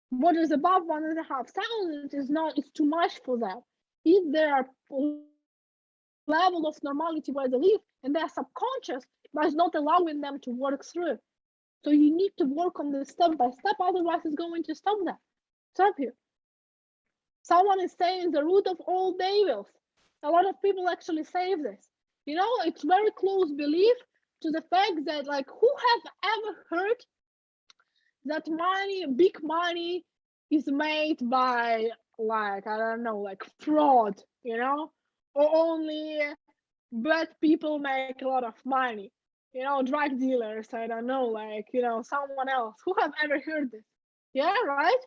What is above 1,500 it's too much for them. If their level of normality where they live, and their subconscious is not allowing them to work through. So you need to work on this step by step, otherwise it's going to stop you. Someone is saying the root of all evils. A lot of people actually say this. It's very close belief to the fact that, like, who have ever heard that big money is made by, like, I don't know, like fraud, or only bad people make a lot of money, drug dealers, I don't know, like, someone else. Who have ever heard this? Yeah, right?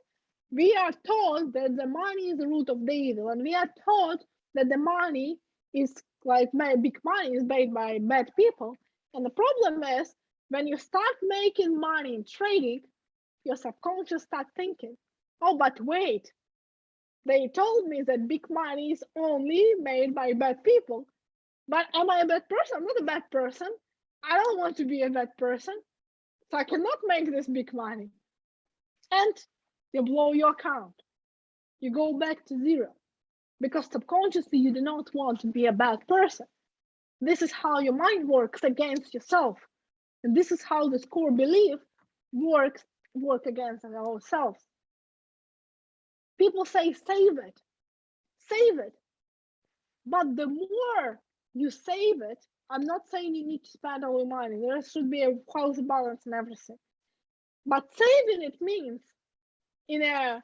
We are taught that the money is the root of the evil, and we are taught that the money is like big money is made by bad people. And the problem is, when you start making money in trading, your subconscious start thinking, oh, but wait, they told me that big money is only made by bad people. But am I a bad person? I'm not a bad person. I don't want to be a bad person. So I cannot make this big money. And you blow your account. You go back to zero. Because subconsciously you do not want to be a bad person. This is how your mind works against yourself. And this is how this core belief work against ourselves. People say, save it. Save it. But the more you save it, I'm not saying you need to spend all your money. There should be a healthy balance and everything. But saving it means, in a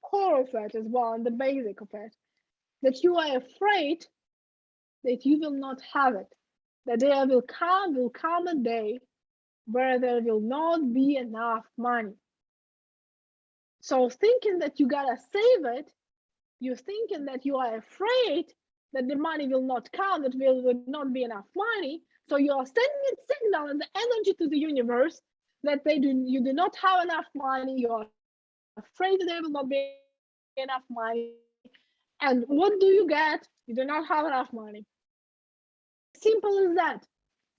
core of it as well, and the basic of it, that you are afraid that you will not have it. That there will come a day where there will not be enough money. So thinking that you gotta save it, you're thinking that you are afraid that the money will not come, that will not be enough money. So you are sending a signal and the energy to the universe that you do not have enough money. You are afraid that there will not be enough money. And what do you get? You do not have enough money. Simple as that.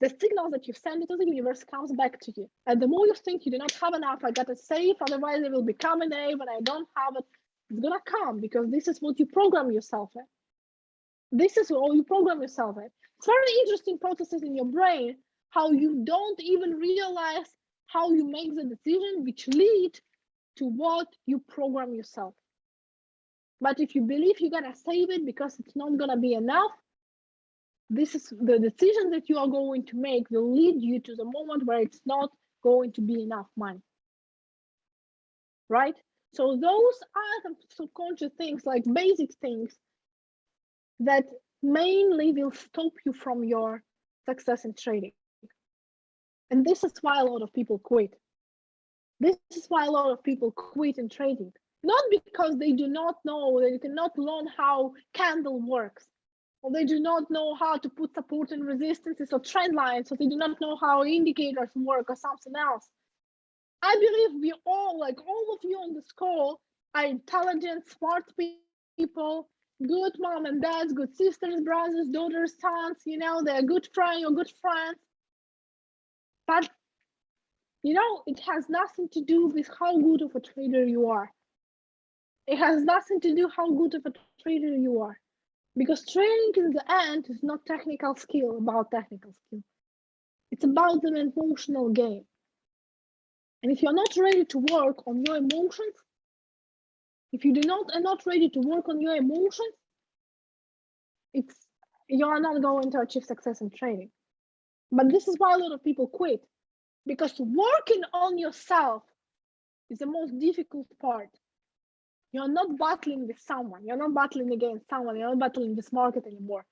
The signals that you send to the universe comes back to you. And the more you think you do not have enough, I gotta save, otherwise it will become a day when I don't have it. It's gonna come because this is what you program yourself at. This is all you program yourself at. It's very interesting processes in your brain, how you don't even realize how you make the decision which lead to what you program yourself. But if you believe you gotta save it because it's not gonna be enough, this is the decision that you are going to make will lead you to the moment where it's not going to be enough money. Right? So those are the subconscious things, like basic things, that mainly will stop you from your success in trading. And this is why a lot of people quit. This is why a lot of people quit in trading. Not because they do not know, they cannot learn how candle works, or they do not know how to put support and resistances or trend lines, or they do not know how indicators work or something else. I believe we all, like all of you on this call, are intelligent, smart people, good mom and dads, good sisters, brothers, daughters, sons, they're good friends, you're good friends. But, it has nothing to do with how good of a trader you are. It has nothing to do how good of a trader you are. Because trading in the end is not about technical skill. It's about an emotional game. And if you're not ready to work on your emotions, if you are not ready to work on your emotions, you are not going to achieve success in trading. But this is why a lot of people quit, because working on yourself is the most difficult part. You're not battling with someone. You're not battling against someone. You're not battling this market anymore.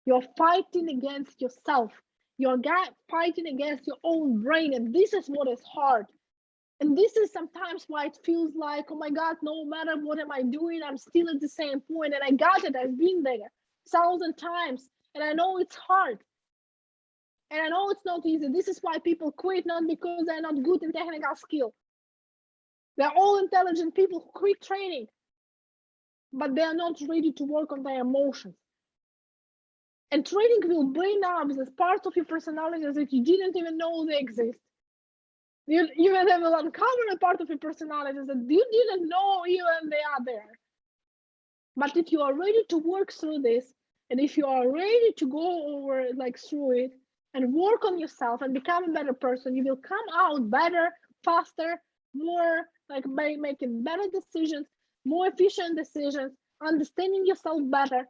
You're fighting against yourself. You're fighting against your own brain. And this is what is hard. And this is sometimes why it feels like, oh my God, no matter what am I doing, I'm still at the same point. And I got it. I've been there 1,000 times. And I know it's hard. And I know it's not easy. This is why people quit, not because they're not good in technical skill. They're all intelligent people who quit training, but they're not ready to work on their emotions. And trading will bring up this part of your personality that you didn't even know they exist. You will uncover a part of your personality that you didn't know even they are there. But if you are ready to work through this, and if you are ready to go over through it and work on yourself and become a better person, you will come out better, faster, more by making better decisions, more efficient decisions, understanding yourself better.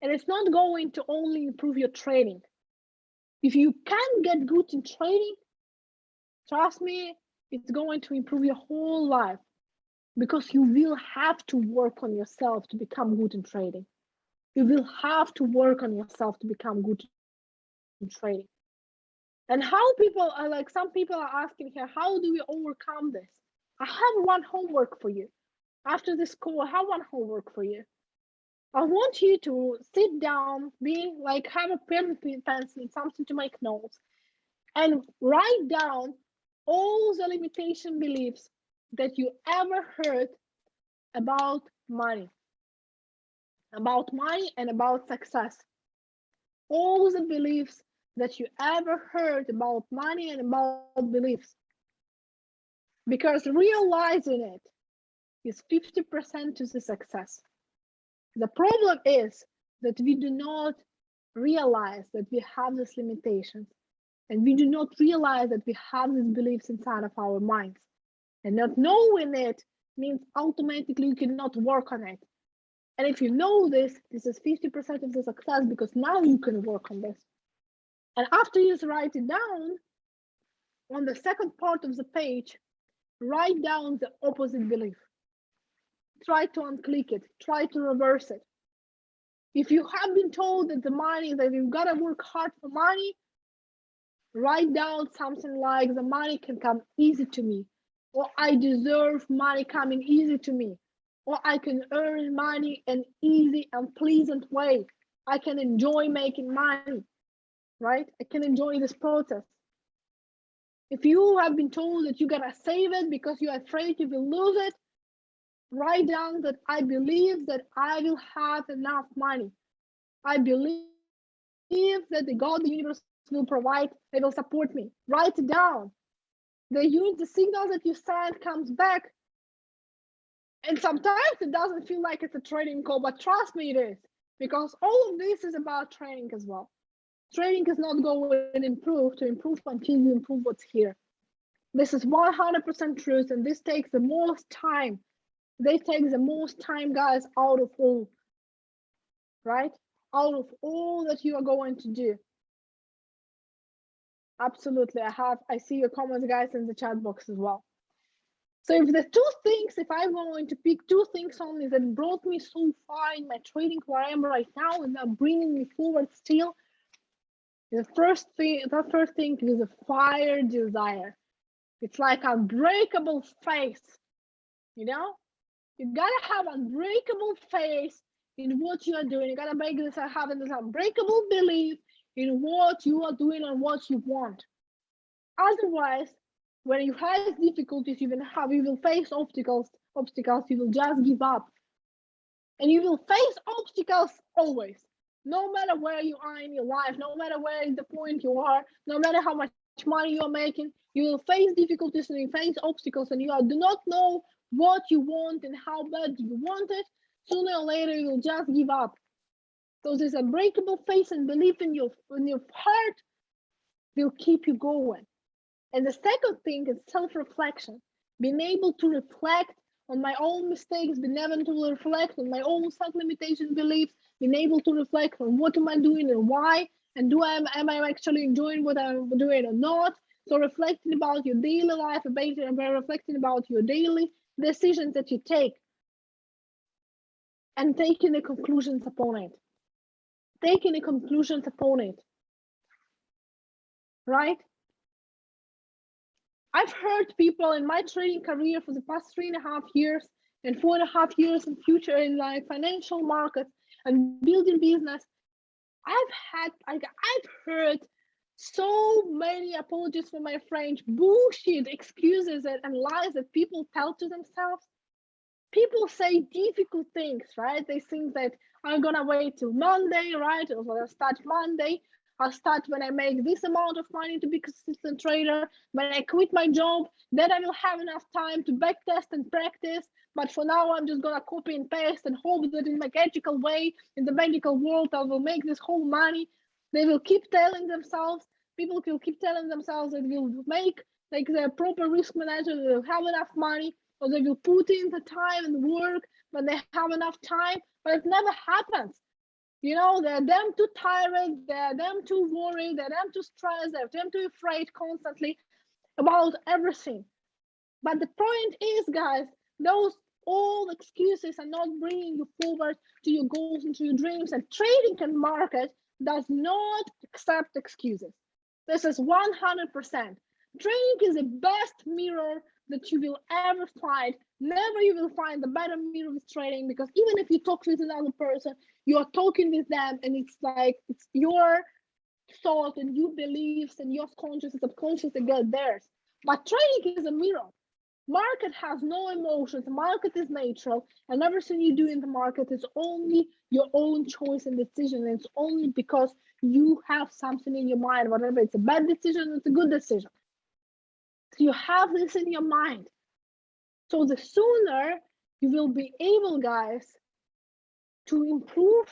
And it's not going to only improve your trading. If you can get good in trading, trust me, it's going to improve your whole life, because you will have to work on yourself to become good in trading. You will have to work on yourself to become good in trading. And how people are some people are asking here, how do we overcome this? I have one homework for you. After this call, I have one homework for you. I want you to sit down, have a pen, pencil, something to make notes, and write down all the limitation beliefs that you ever heard about money and about success. All the beliefs that you ever heard about money and about beliefs. Because realizing it is 50% to the success. The problem is that we do not realize that we have these limitations, and we do not realize that we have these beliefs inside of our minds. And not knowing it means automatically you cannot work on it. And if you know this is 50% of the success, because now you can work on this. And after you write it down, on the second part of the page, write down the opposite belief. Try to unclick it, try to reverse it. If you have been told that that you've got to work hard for money, write down something like the money can come easy to me, or I deserve money coming easy to me, or I can earn money in easy and pleasant way. I can enjoy making money, right? I can enjoy this process. If you have been told that you gotta save it because you're afraid you will lose it, write down that I believe that I will have enough money. I believe that the God, the universe will provide, they will support me. Write it down. The signal that you send comes back. And sometimes it doesn't feel like it's a trading call, but trust me, it is. Because all of this is about training as well. Training is not going to improve until you improve what's here. This is 100% truth, and this takes the most time. They take the most time, guys, out of all, right? Out of all that you are going to do. Absolutely. I see your comments, guys, in the chat box as well. So if I'm going to pick two things only that brought me so far in my trading where I am right now and are bringing me forward still, the first thing is a fire desire. It's like unbreakable faith, you know? You gotta have unbreakable faith in what you are doing. You gotta have this unbreakable belief in what you are doing and what you want. Otherwise, when you have difficulties, you will face obstacles, you will just give up. And you will face obstacles always. No matter where you are in your life, no matter where is the point you are, no matter how much money you are making, you will face difficulties and you face obstacles, and do not know what you want and how bad you want it. Sooner or later, you will just give up. So this unbreakable faith and belief in your heart will keep you going. And the second thing is self-reflection, being able to reflect on my own mistakes, being able to reflect on my own self-limitation beliefs, being able to reflect on what am I doing and why, and am I actually enjoying what I'm doing or not. So reflecting about your daily life, reflecting about your daily decisions that you take, and taking the conclusions upon it. Right? I've heard people in my trading career for the past 3.5 years and 4.5 years in future in like financial markets and building business. I've heard so many, apologies for my French, bullshit excuses and lies that people tell to themselves. People say difficult things, right? They think that I'm gonna wait till Monday, right? Or I'll start Monday. I'll start when I make this amount of money to be a consistent trader. When I quit my job, then I will have enough time to backtest and practice. But for now, I'm just gonna copy and paste and hope that in my magical way, in the magical world, I will make this whole money. They will keep telling themselves, people will keep telling themselves that will make like the proper risk manager, they will have enough money, or they will put in the time and work when they have enough time, but it never happens. You know, they're damn too tired, they're damn too worried, they're damn too stressed, they're damn too afraid constantly about everything. But the point is, guys, those all excuses are not bringing you forward to your goals and to your dreams. And trading and market does not accept excuses. This is 100%. Trading is the best mirror that you will ever find. Never you will find a better mirror with trading, because even if you talk with another person, you are talking with them, and it's like it's your thought and your beliefs and your conscious and subconscious against theirs. But trading is a mirror. Market has no emotions. Market is neutral, and everything you do in the market is only your own choice and decision. And it's only because you have something in your mind, whatever it's a bad decision, it's a good decision. So you have this in your mind. So the sooner you will be able, guys, to improve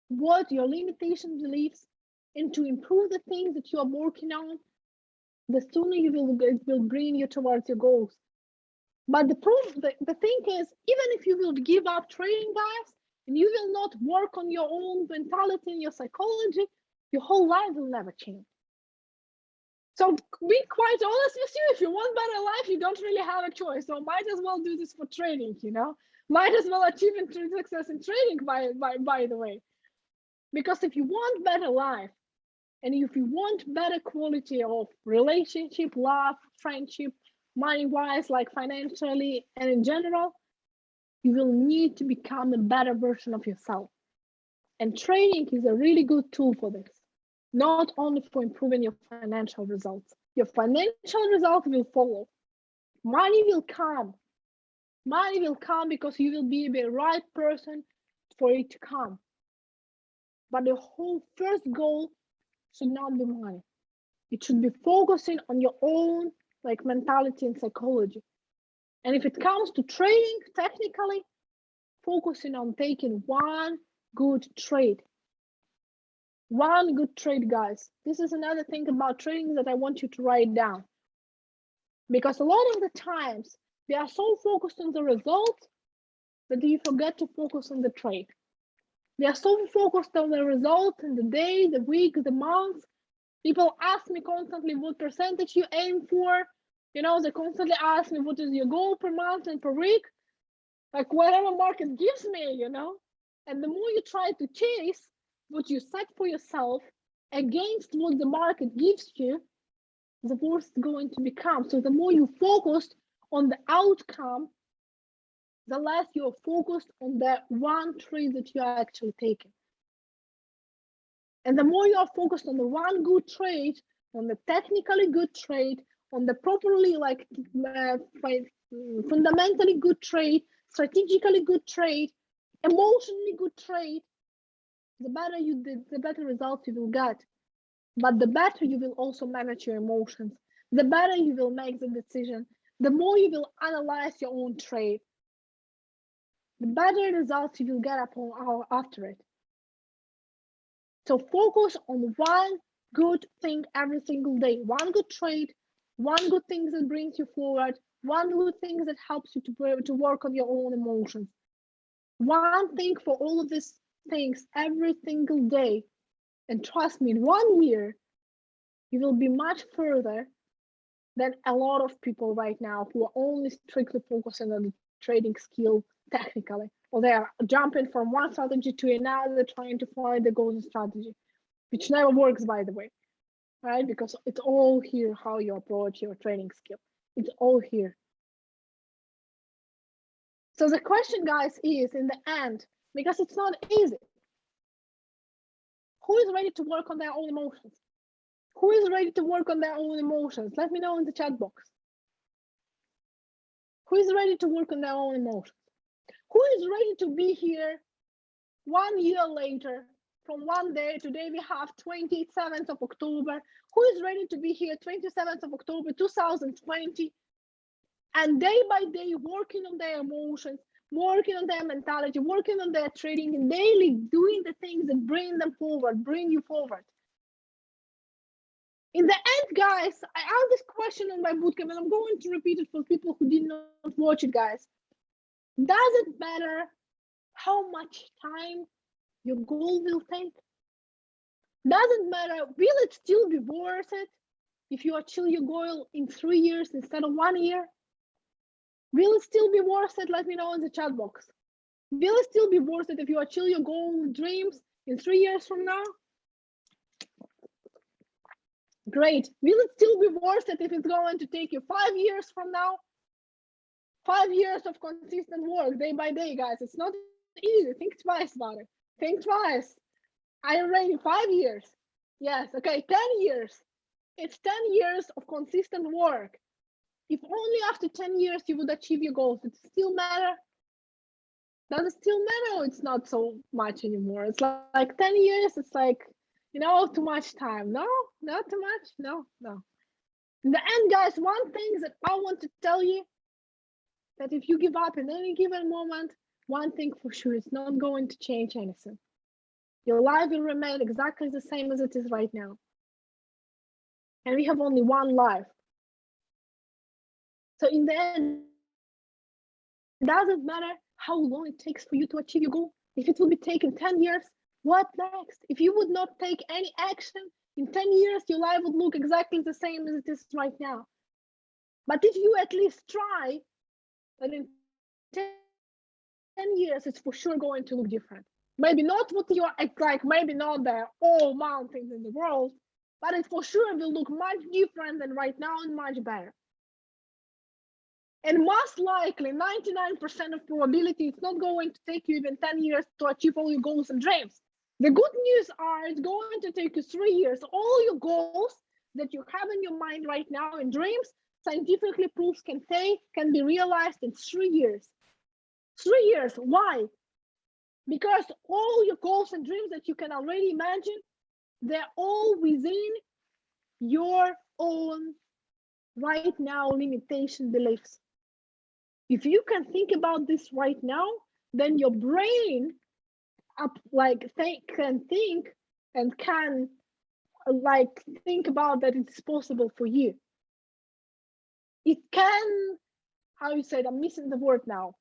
what your limitation beliefs and to improve the things that you are working on, the sooner it will bring you towards your goals. But the thing is, even if you will give up trading, guys, and you will not work on your own mentality and your psychology, your whole life will never change. So be quite honest with you, if you want better life, you don't really have a choice. So might as well do this for trading, Might as well achieve success in trading, by the way. Because if you want better life, and if you want better quality of relationship, love, friendship, money-wise, like financially and in general, you will need to become a better version of yourself. And trading is a really good tool for this. Not only for improving your financial results. Your financial results will follow. Money will come. Money will come because you will be the right person for it to come. But the whole first goal should not be money. It should be focusing on your own mentality and psychology. And if it comes to trading, technically, focusing on taking one good trade. One good trade, guys. This is another thing about trading that I want you to write down. Because a lot of the times, they are so focused on the result that you forget to focus on the trade. They are so focused on the result in the day, the week, the month. People ask me constantly what percentage you aim for. They constantly ask me what is your goal per month and per week. Like whatever market gives me, And the more you try to chase what you set for yourself against what the market gives you, the worse it's going to become. So the more you focused on the outcome, the less you're focused on the one trade that you're actually taking. And the more you are focused on the one good trade, on the technically good trade, on the properly fundamentally good trade, strategically good trade, emotionally good trade, the better results you will get. But the better you will also manage your emotions, the better you will make the decision, the more you will analyze your own trade, the better results you will get after it. So focus on one good thing every single day, one good trade, one good thing that brings you forward, one good thing that helps you to work on your own emotions. One thing for all of these things every single day. And trust me, in 1 year, you will be much further than a lot of people right now who are only strictly focusing on the trading skill technically, or they are jumping from one strategy to another, trying to find the golden strategy, which never works, by the way, right? Because it's all here how you approach your trading skill. It's all here. So the question, guys, is in the end, because it's not easy, who is ready to work on their own emotions? Who is ready to work on their own emotions? Let me know in the chat box. Who is ready to work on their own emotions? Who is ready to be here 1 year later? From one day, today we have 27th of October. Who is ready to be here 27th of October 2020? And day by day, working on their emotions, working on their mentality, working on their trading, and daily doing the things that bring them forward, bring you forward. In the end, guys, I asked this question on my bootcamp, and I'm going to repeat it for people who did not watch it, guys. Does it matter how much time your goal will take? Does it matter? Will it still be worth it if you achieve your goal in 3 years instead of 1 year? Will it still be worth it? Let me know in the chat box. Will it still be worth it if you achieve your goal dreams in 3 years from now? Great. Will it still be worth it if it's going to take you 5 years from now? 5 years of consistent work day by day, guys. It's not easy. Think twice about it. Think twice. I am ready. 5 years. Yes. Okay. 10 years. It's 10 years of consistent work. If only after 10 years you would achieve your goals, does it still matter? Does it still matter? Or it's not so much anymore. It's like 10 years. It's like, too much time. No, not too much. No. In the end, guys, one thing that I want to tell you, that if you give up in any given moment, one thing for sure, it's not going to change anything. Your life will remain exactly the same as it is right now. And we have only one life. So in the end, does it matter how long it takes for you to achieve your goal? If it will be taken 10 years, what next? If you would not take any action, in 10 years, your life would look exactly the same as it is right now. But if you at least try, then in 10 years, it's for sure going to look different. Maybe not what you are like, maybe not the all mountains in the world, but it for sure will look much different than right now and much better. And most likely, 99% of probability, it's not going to take you even 10 years to achieve all your goals and dreams. The good news are it's going to take you 3 years. All your goals that you have in your mind right now and dreams, scientifically proves can be realized in 3 years. 3 years. Why? Because all your goals and dreams that you can already imagine, they're all within your own right now limitation beliefs. If you can think about this right now, then your brain can think and can think about that it's possible for you. It can, how you said, I'm missing the word now.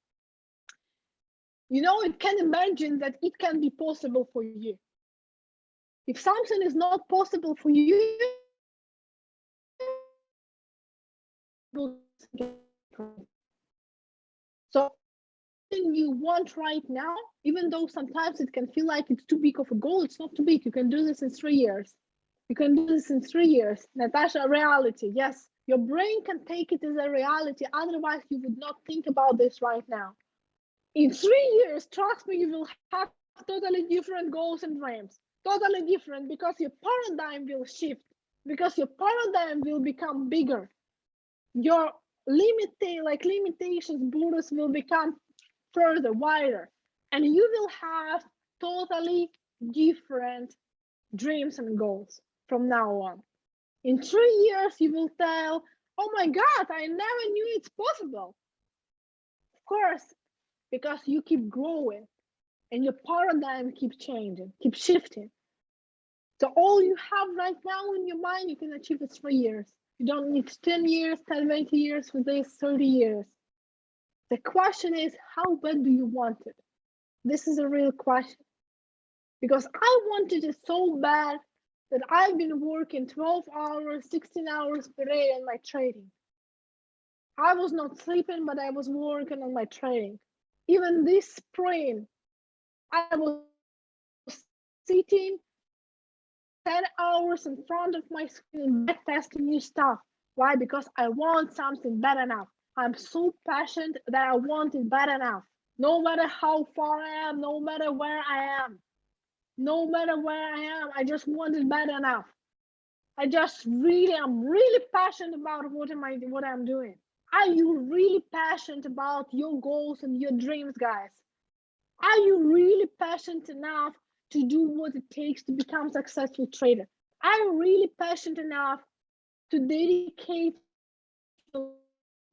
It can imagine that it can be possible for you. If something is not possible for you, so you want right now, even though sometimes it can feel like it's too big of a goal, it's not too big. You can do this in 3 years. You can do this in 3 years. Natasha, reality. Yes, your brain can take it as a reality. Otherwise, you would not think about this right now. In 3 years, trust me, you will have totally different goals and dreams. Totally different, because your paradigm will shift, because your paradigm will become bigger. Your limitations borders will become further, wider, and you will have totally different dreams and goals from now on. In 3 years, you will tell, oh my God, I never knew it's possible. Of course, because you keep growing and your paradigm keeps changing, keep shifting. So all you have right now in your mind, you can achieve in 3 years. You don't need 10 years, 10, 20 years for this, 30 years. The question is, how bad do you want it? This is a real question. Because I wanted it so bad that I've been working 12 hours, 16 hours per day on my trading. I was not sleeping, but I was working on my trading. Even this spring, I was sitting 10 hours in front of my screen testing new stuff. Why? Because I want something bad enough. I'm so passionate that I want it bad enough. No matter how far I am, no matter where I am, I just want it bad enough. I'm really passionate about what I'm doing. Are you really passionate about your goals and your dreams, guys? Are you really passionate enough to do what it takes to become a successful trader? Are you really passionate enough to dedicate your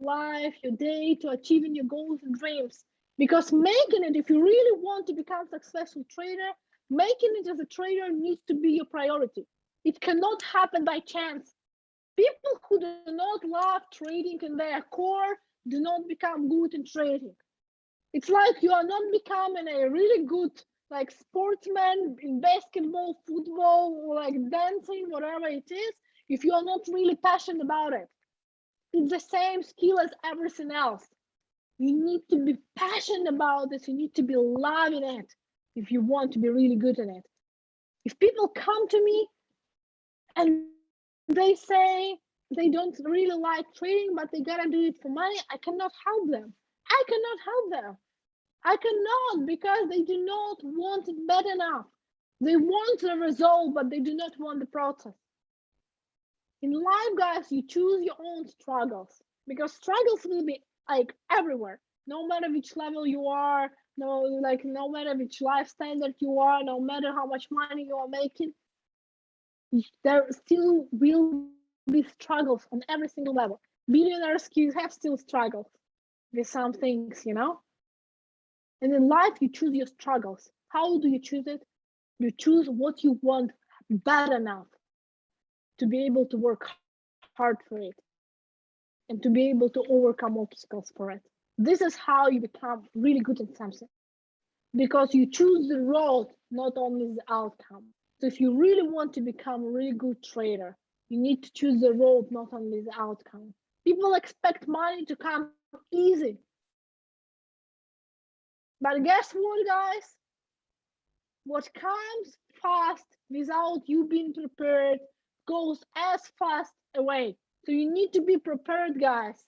life, your day to achieving your goals and dreams? Because making it, if you really want to become a successful trader, making it as a trader needs to be your priority. It cannot happen by chance. People who do not love trading in their core do not become good in trading. It's like you are not becoming a really good sportsman in basketball, football, or dancing, whatever it is, if you are not really passionate about it. It's the same skill as everything else. You need to be passionate about this. You need to be loving it if you want to be really good in it. If people come to me and they say they don't really like trading, but they gotta do it for money, I cannot help them. I cannot, because they do not want it bad enough. They want the result, but they do not want the process. In life, guys, you choose your own struggles, because struggles will be everywhere, no matter which level you are, no matter which life standard you are, no matter how much money you are making, there still will be struggles on every single level. Billionaires have still struggles with some things, And in life, you choose your struggles. How do you choose it? You choose what you want bad enough to be able to work hard for it and to be able to overcome obstacles for it. This is how you become really good at something. because you choose the road, not only the outcome. So if you really want to become a really good trader, you need to choose the road, not only the outcome. People expect money to come easy. But guess what, guys? What comes fast without you being prepared goes as fast away. So you need to be prepared, guys.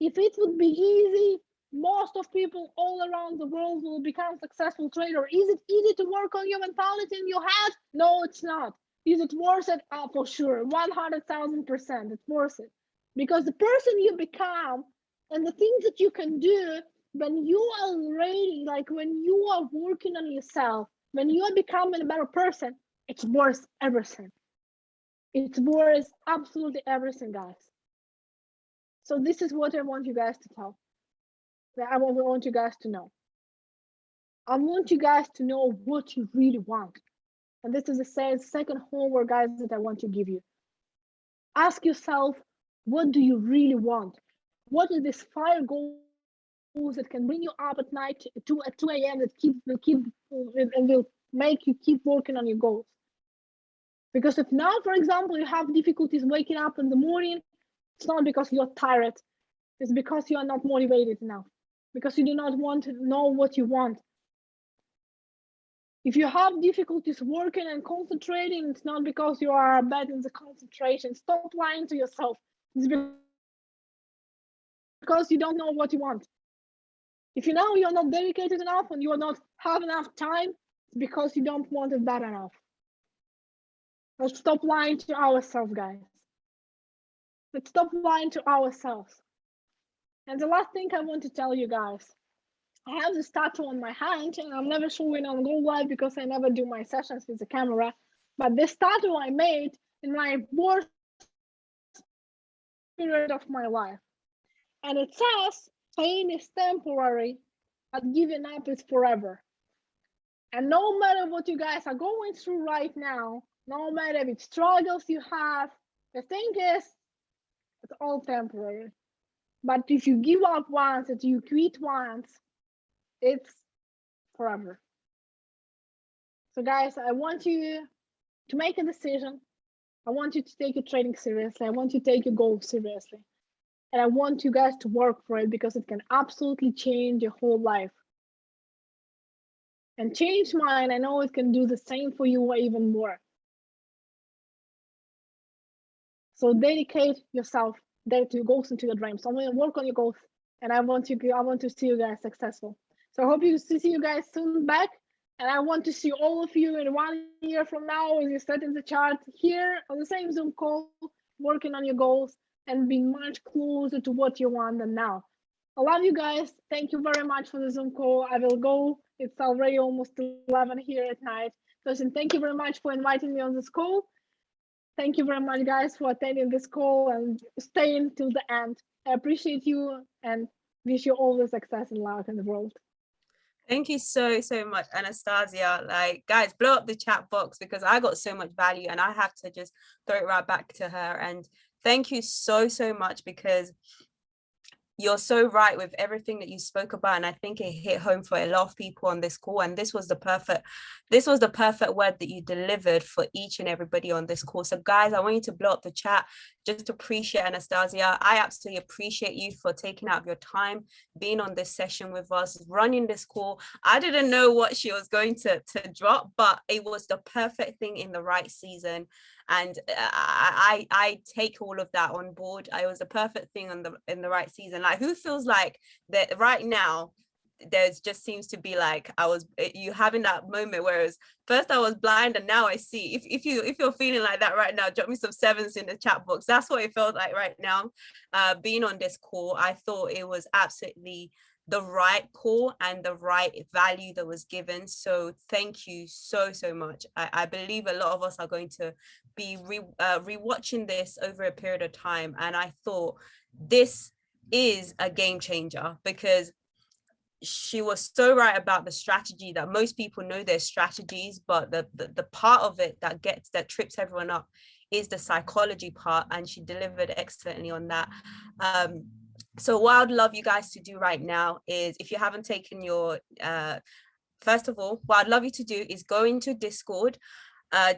If it would be easy, most of people all around the world will become successful trader. Is it easy to work on your mentality in your head? No, it's not. Is it worth it? For sure, 100,000%. It's worth it, because the person you become and the things that you can do when you are ready, like when you are working on yourself, when you are becoming a better person, it's worth everything. It's worth absolutely everything, guys. So this is what I want you guys to tell. I want you guys to know. I want you guys to know what you really want. And this is the second homework, guys, that I want to give you. Ask yourself, what do you really want? What is this fire goals that can bring you up at night at 2 a.m. that will make you keep working on your goals? Because if now, for example, you have difficulties waking up in the morning, it's not because you're tired. It's because you are not motivated enough. Because you do not want to know what you want. If you have difficulties working and concentrating, it's not because you are bad in the concentration. Stop lying to yourself. It's because you don't know what you want. If you know you're not dedicated enough and you are not have enough time, it's because you don't want it bad enough. Let's stop lying to ourselves, guys. Let's stop lying to ourselves. And the last thing I want to tell you guys, I have this tattoo on my hand, and I'm never showing on Go Live because I never do my sessions with the camera. But this tattoo I made in my worst period of my life. And it says, pain is temporary, but giving up is forever. And no matter what you guys are going through right now, no matter which struggles you have, the thing is, it's all temporary. But if you give up once, if you quit once, it's forever. So guys, I want you to make a decision. I want you to take your trading seriously. I want you to take your goals seriously. And I want you guys to work for it because it can absolutely change your whole life. And change mine, I know it can do the same for you or even more. So dedicate yourself there to your goals and to your dreams. So I'm going to work on your goals, and I want to see you guys successful. So I hope to see you guys soon back. And I want to see all of you in 1 year from now, as you said in the chart, here on the same Zoom call, working on your goals and being much closer to what you want than now. I love you guys. Thank you very much for the Zoom call. I will go. It's already almost 11 here at night. Tosin, thank you very much for inviting me on this call. Thank you very much, guys, for attending this call and staying till the end. I appreciate you and wish you all the success and luck in the world. Thank you so much, Anastasiia. Like, guys, blow up the chat box because I got so much value and I have to just throw it right back to her. And thank you so much, because you're so right with everything that you spoke about, and I think it hit home for a lot of people on this call. And this was the perfect word that you delivered for each and everybody on this call. So guys, I want you to blow up the chat, just appreciate Anastasiia. I absolutely appreciate you for taking out your time, being on this session with us, running this call. I didn't know what she was going to drop, but it was the perfect thing in the right season. And I take all of that on board. It was a perfect thing in the right season. Like, who feels like that right now? There's just seems to be like you having that moment where first I was blind and now I see. If you're feeling like that right now, drop me some sevens in the chat box. That's what it felt like right now. Being on this call, I thought it was absolutely the right call and the right value that was given. So thank you so much. I believe a lot of us are going to be rewatching this over a period of time, and I thought this is a game changer, because she was so right about the strategy, that most people know their strategies, but the part of it that trips everyone up is the psychology part, and she delivered excellently on that. So what I'd love you guys to do right now is, if you haven't taken your first of all, what I'd love you to do is go into Discord,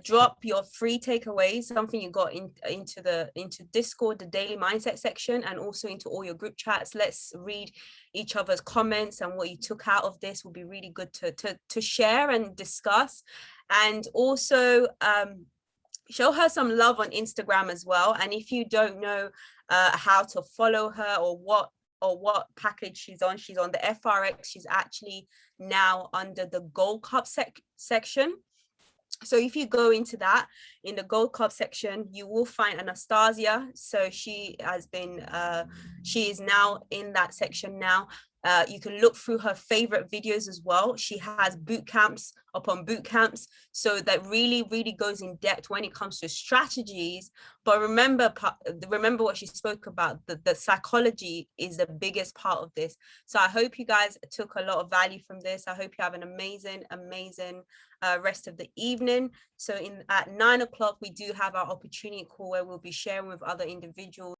drop your free takeaways, something you got into Discord, the daily mindset section, and also into all your group chats. Let's read each other's comments, and what you took out of this will be really good to share and discuss. And also show her some love on Instagram as well. And if you don't know how to follow her or what package she's on the FRX. She's actually now under the Gold Cup section. So if you go into that, in the Gold Cup section, you will find Anastasiia. So she is now in that section now. You can look through her favorite videos as well. She has boot camps upon boot camps. So that really goes in depth when it comes to strategies. But remember what she spoke about, the psychology is the biggest part of this. So I hope you guys took a lot of value from this. I hope you have an amazing rest of the evening. So at 9 o'clock, we do have our opportunity call where we'll be sharing with other individuals